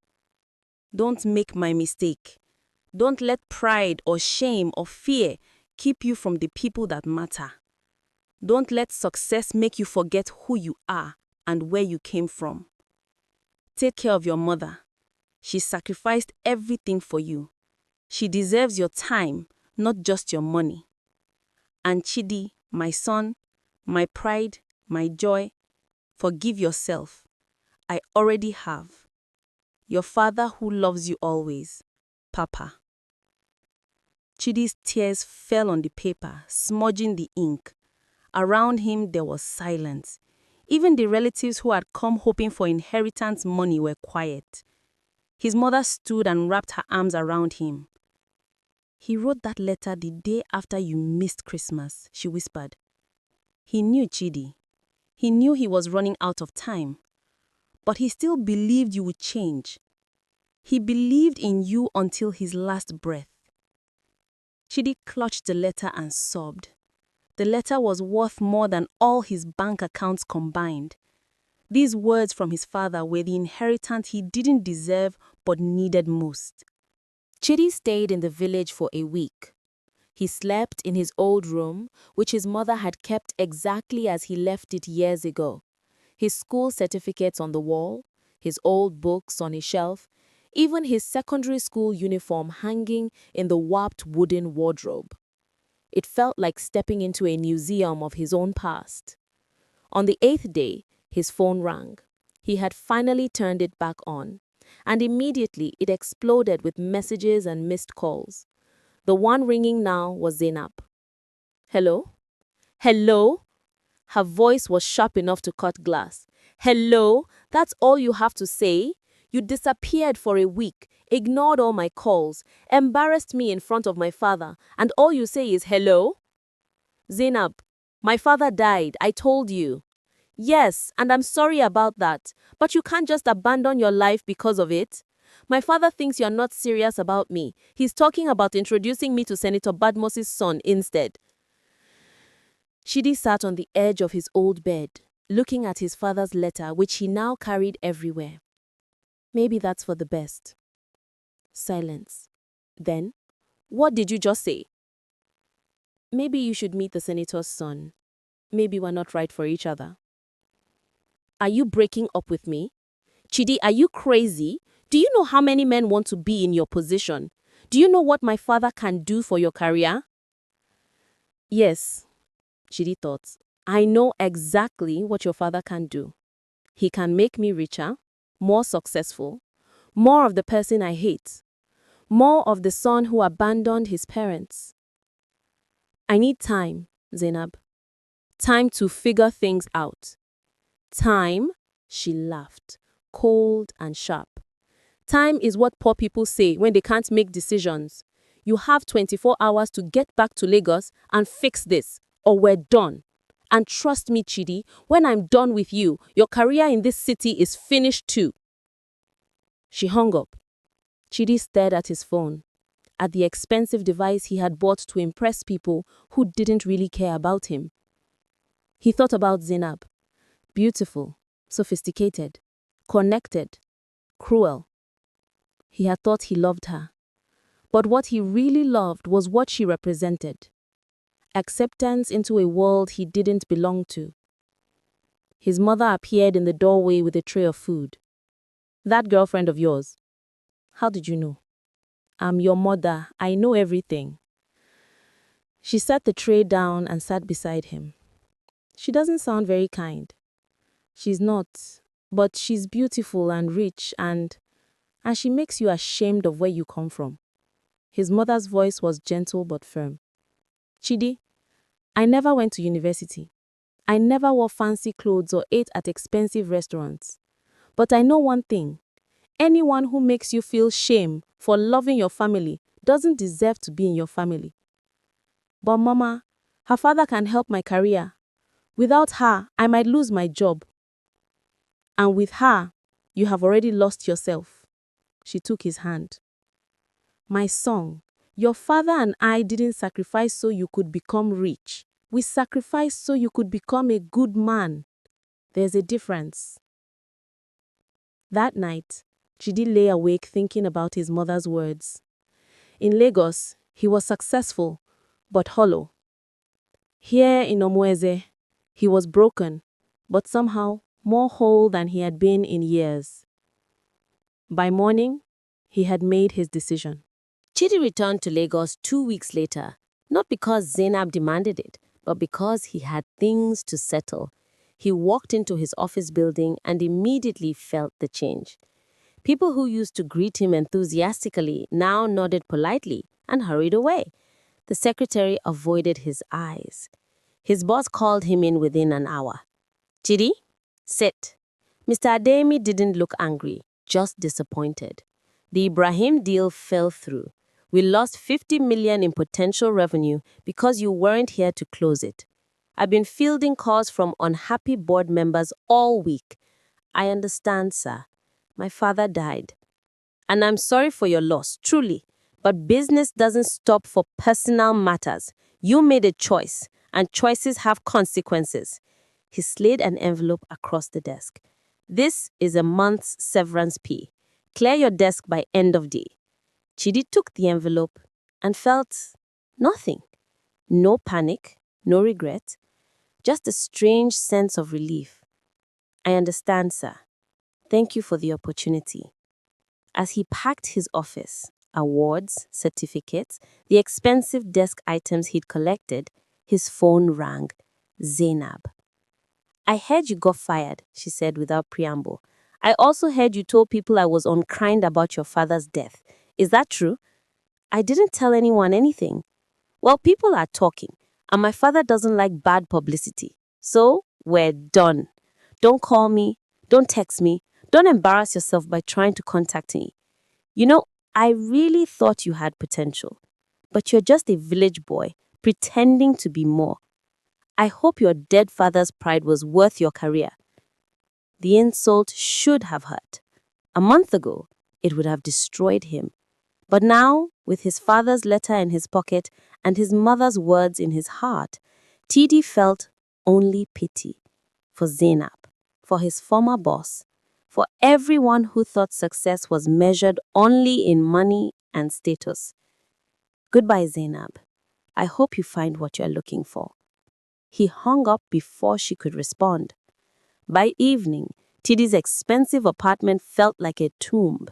Don't make my mistake. Don't let pride or shame or fear keep you from the people that matter. Don't let success make you forget who you are and where you came from. Take care of your mother. She sacrificed everything for you. She deserves your time, not just your money. And Chidi, my son, my pride, my joy, forgive yourself. I already have. Your father who loves you always, Papa. Chidi's tears fell on the paper, smudging the ink. Around him there was silence. Even the relatives who had come hoping for inheritance money were quiet. His mother stood and wrapped her arms around him. He wrote that letter the day after you missed Christmas, she whispered. He knew Chidi. He knew he was running out of time. But he still believed you would change. He believed in you until his last breath. Chidi clutched the letter and sobbed. The letter was worth more than all his bank accounts combined. These words from his father were the inheritance he didn't deserve but needed most.
Chidi stayed in the village for a week. He slept in his old room, which his mother had kept exactly as he left it years ago. His school certificates on the wall, his old books on a shelf, even his secondary school uniform hanging in the warped wooden wardrobe. It felt like stepping into a museum of his own past. On the 8th day, his phone rang. He had finally turned it back on, and immediately it exploded with messages and missed calls. The one ringing now was Zainab. Hello? Hello? Her voice was sharp enough to cut glass. Hello? That's all you have to say? You disappeared for a week, ignored all my calls, embarrassed me in front of my father, and all you say is hello? Zainab, my father died, I told you. Yes, and I'm sorry about that, but you can't just abandon your life because of it. My father thinks you're not serious about me. He's talking about introducing me to Senator Badmos's son instead. Chidi sat on the edge of his old bed, looking at his father's letter, which he now carried everywhere. Maybe that's for the best. Silence. Then, what did you just say? Maybe you should meet the senator's son. Maybe we're not right for each other. Are you breaking up with me? Chidi, are you crazy? Do you know how many men want to be in your position? Do you know what my father can do for your career? Yes, Chidi thought. I know exactly what your father can do. He can make me richer, more successful, more of the person I hate, more of the son who abandoned his parents. I need time, Zainab. Time to figure things out. Time, she laughed, cold and sharp. Time is what poor people say when they can't make decisions. You have 24 hours to get back to Lagos and fix this, or we're done. And trust me, Chidi, when I'm done with you, your career in this city is finished too. She hung up. Chidi stared at his phone, at the expensive device he had bought to impress people who didn't really care about him. He thought about Zainab. Beautiful, sophisticated, connected, cruel. He had thought he loved her. But what he really loved was what she represented. Acceptance into a world he didn't belong to. His mother appeared in the doorway with a tray of food. That girlfriend of yours. How did you know? I'm your mother. I know everything. She set the tray down and sat beside him. She doesn't sound very kind. She's not, but she's beautiful and rich and she makes you ashamed of where you come from. His mother's voice was gentle but firm. Chidi, I never went to university. I never wore fancy clothes or ate at expensive restaurants. But I know one thing. Anyone who makes you feel shame for loving your family doesn't deserve to be in your family. But Mama, her father can help my career. Without her, I might lose my job. And with her, you have already lost yourself. She took his hand. My son, your father and I didn't sacrifice so you could become rich. We sacrificed so you could become a good man. There's a difference. That night, Chidi lay awake thinking about his mother's words. In Lagos, he was successful, but hollow. Here in Omueze, he was broken, but somehow more whole than he had been in years. By morning, he had made his decision.
Chidi returned to Lagos 2 weeks later, not because Zainab demanded it, but because he had things to settle. He walked into his office building and immediately felt the change. People who used to greet him enthusiastically now nodded politely and hurried away. The secretary avoided his eyes. His boss called him in within an hour. Chidi, sit. Mr. Ademi didn't look angry, just disappointed. The Ibrahim deal fell through. We lost 50 million in potential revenue because you weren't here to close it. I've been fielding calls from unhappy board members all week. I understand, sir. My father died. And I'm sorry for your loss, truly. But business doesn't stop for personal matters. You made a choice, and choices have consequences. He slid an envelope across the desk. This is a month's severance pay. Clear your desk by end of day. Chidi took the envelope and felt nothing. No panic, no regret, just a strange sense of relief. I understand, sir. Thank you for the opportunity. As he packed his office, awards, certificates, the expensive desk items he'd collected, his phone rang. Zainab. I heard you got fired, she said without preamble. I also heard you told people I was unkind about your father's death. Is that true? I didn't tell anyone anything. Well, people are talking, and my father doesn't like bad publicity. So, we're done. Don't call me, don't text me, don't embarrass yourself by trying to contact me. You know, I really thought you had potential, but you're just a village boy pretending to be more. I hope your dead father's pride was worth your career. The insult should have hurt. A month ago, it would have destroyed him. But now, with his father's letter in his pocket and his mother's words in his heart, TD felt only pity for Zainab, for his former boss, for everyone who thought success was measured only in money and status. Goodbye, Zainab. I hope you find what you're looking for. He hung up before she could respond. By evening, TD's expensive apartment felt like a tomb.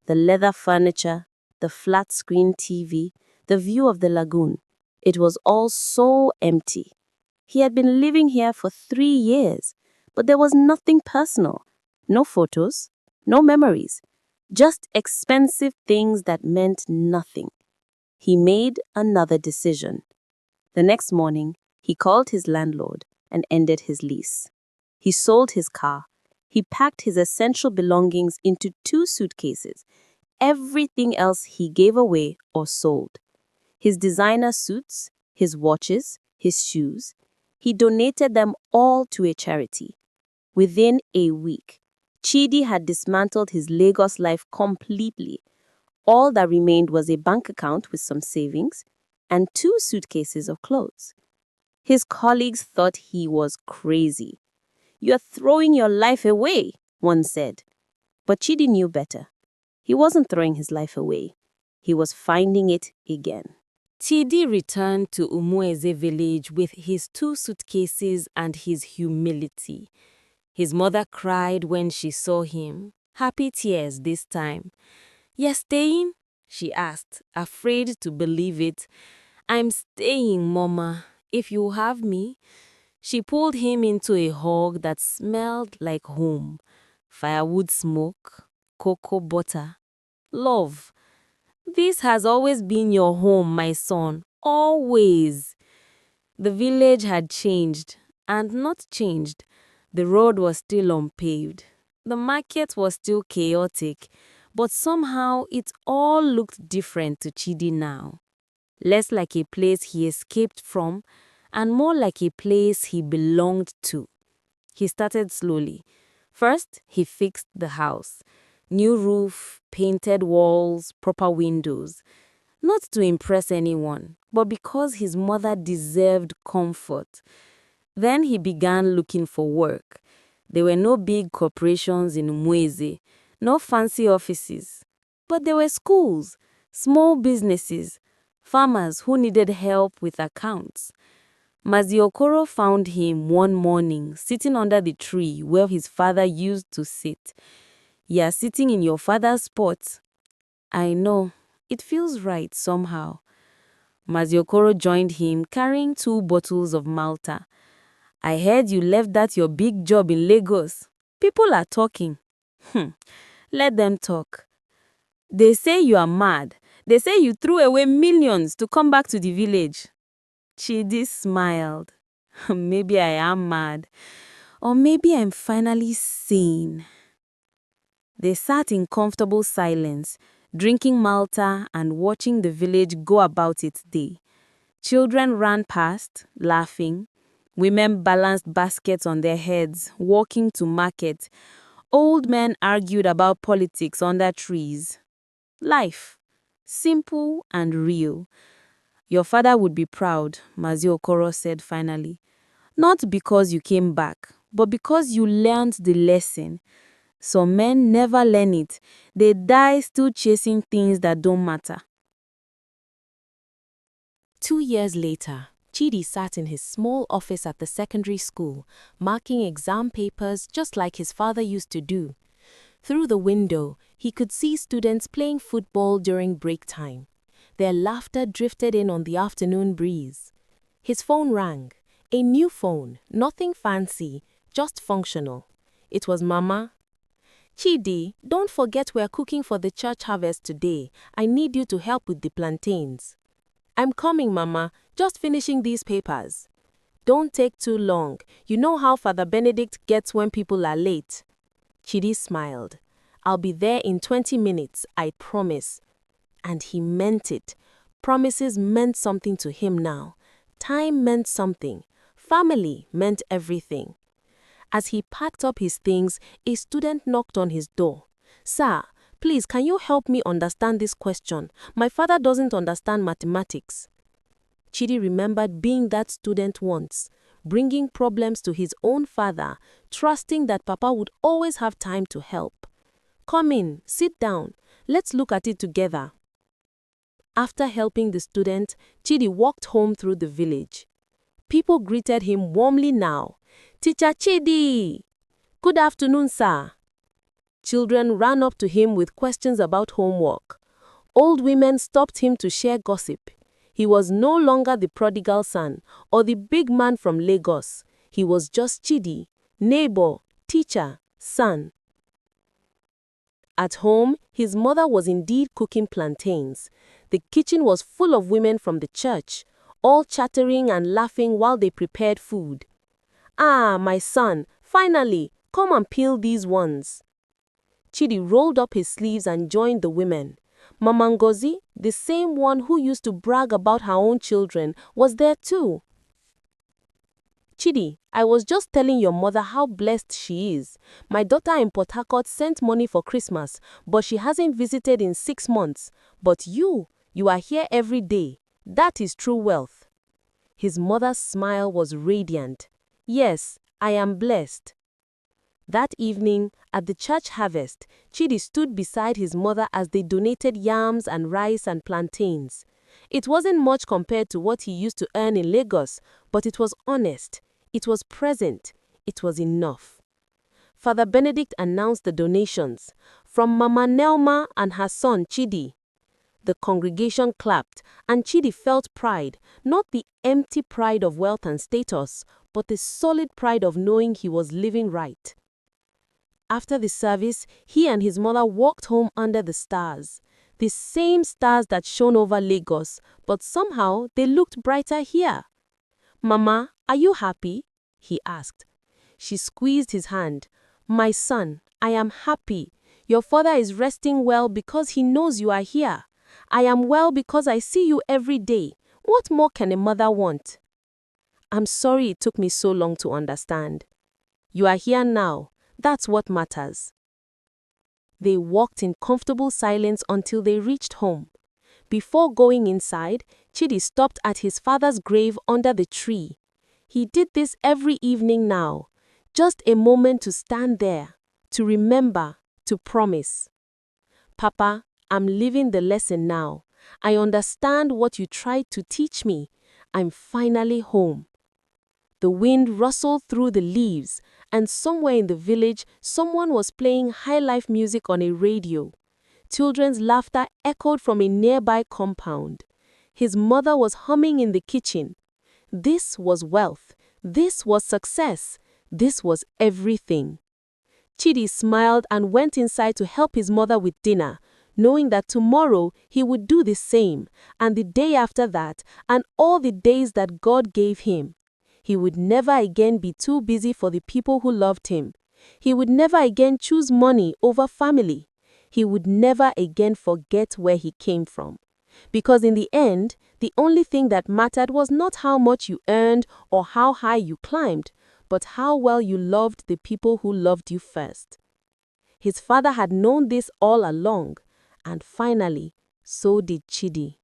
The leather furniture, the flat-screen TV, the view of the lagoon. It was all so empty. He had been living here for 3 years, but there was nothing personal. No photos, no memories, just expensive things that meant nothing. He made another decision. The next morning, he called his landlord and ended his lease. He sold his car. He packed his essential belongings into 2 suitcases. Everything else he gave away or sold. His designer suits, his watches, his shoes. He donated them all to a charity. Within a week, Chidi had dismantled his Lagos life completely. All that remained was a bank account with some savings and 2 suitcases of clothes. His colleagues thought he was crazy. "You're throwing your life away," one said. But Chidi knew better. He wasn't throwing his life away. He was finding it again.
Chidi returned to Umueze village with his 2 suitcases and his humility. His mother cried when she saw him, happy tears this time. "You're staying?" she asked, afraid to believe it. "I'm staying, Mama, if you have me." She pulled him into a hug that smelled like home. Firewood smoke, cocoa butter, love. "This has always been your home, my son, always." The village had changed, and not changed. The road was still unpaved. The market was still chaotic, but somehow it all looked different to Chidi now. Less like a place he escaped from, and more like a place he belonged to. He started slowly. First, he fixed the house. New roof, painted walls, proper windows. Not to impress anyone, but because his mother deserved comfort. Then he began looking for work. There were no big corporations in Mweze, no fancy offices. But there were schools, small businesses, farmers who needed help with accounts. Maziokoro found him one morning sitting under the tree where his father used to sit. "You're sitting in your father's spot." "I know. It feels right somehow." Maziokoro joined him carrying 2 bottles of Malta. "I heard you left that your big job in Lagos. People are talking." Let them talk. "They say you are mad. They say you threw away millions to come back to the village." Chidi smiled. "Maybe I am mad. Or maybe I'm finally sane." They sat in comfortable silence, drinking Malta and watching the village go about its day. Children ran past, laughing. Women balanced baskets on their heads, walking to market. Old men argued about politics under trees. Life. Simple and real. Your father would be proud, Mazio Okoro said finally. Not because you came back, but because you learned the lesson. Some men never learn it. They die still chasing things that don't matter.
2 years later, Chidi sat in his small office at the secondary school, marking exam papers just like his father used to do. Through the window, he could see students playing football during break time. Their laughter drifted in on the afternoon breeze. His phone rang. A new phone, nothing fancy, just functional. It was Mama. Chidi, don't forget we're cooking for the church harvest today. I need you to help with the plantains. I'm coming, Mama. Just finishing these papers. Don't take too long. You know how Father Benedict gets when people are late. Chidi smiled. I'll be there in 20 minutes, I promise. And he meant it. Promises meant something to him now. Time meant something. Family meant everything. As he packed up his things, a student knocked on his door. Sir, please, can you help me understand this question? My father doesn't understand mathematics. Chidi remembered being that student once, bringing problems to his own father, trusting that Papa would always have time to help. Come in, sit down, let's look at it together. After helping the student, Chidi walked home through the village. People greeted him warmly now. Teacher Chidi! Good afternoon, sir. Children ran up to him with questions about homework. Old women stopped him to share gossip. He was no longer the prodigal son or the big man from Lagos. He was just Chidi, neighbor, teacher, son. At home, his mother was indeed cooking plantains. The kitchen was full of women from the church, all chattering and laughing while they prepared food. Ah, my son, finally, come and peel these ones. Chidi rolled up his sleeves and joined the women. Mama Ngozi, the same one who used to brag about her own children, was there too. Chidi, I was just telling your mother how blessed she is. My daughter in Port Harcourt sent money for Christmas, but she hasn't visited in 6 months. But you are here every day. That is true wealth. His mother's smile was radiant. Yes, I am blessed. That evening, at the church harvest, Chidi stood beside his mother as they donated yams and rice and plantains. It wasn't much compared to what he used to earn in Lagos, but it was honest. It was present. It was enough. Father Benedict announced the donations from Mama Nelma and her son Chidi. The congregation clapped, and Chidi felt pride, not the empty pride of wealth and status, but the solid pride of knowing he was living right. After the service, he and his mother walked home under the stars. The same stars that shone over Lagos, but somehow they looked brighter here. Mama, are you happy? He asked. She squeezed his hand. My son, I am happy. Your father is resting well because he knows you are here. I am well because I see you every day. What more can a mother want? I'm sorry it took me so long to understand. You are here now. That's what matters. They walked in comfortable silence until they reached home. Before going inside, Chidi stopped at his father's grave under the tree. He did this every evening now. Just a moment to stand there, to remember, to promise. Papa, I'm living the lesson now. I understand what you tried to teach me. I'm finally home. The wind rustled through the leaves, and somewhere in the village, someone was playing high-life music on a radio. Children's laughter echoed from a nearby compound. His mother was humming in the kitchen. This was wealth. This was success. This was everything. Chidi smiled and went inside to help his mother with dinner, knowing that tomorrow he would do the same, and the day after that, and all the days that God gave him. He would never again be too busy for the people who loved him. He would never again choose money over family. He would never again forget where he came from. Because in the end, the only thing that mattered was not how much you earned or how high you climbed, but how well you loved the people who loved you first. His father had known this all along, and finally,
So did Chidi.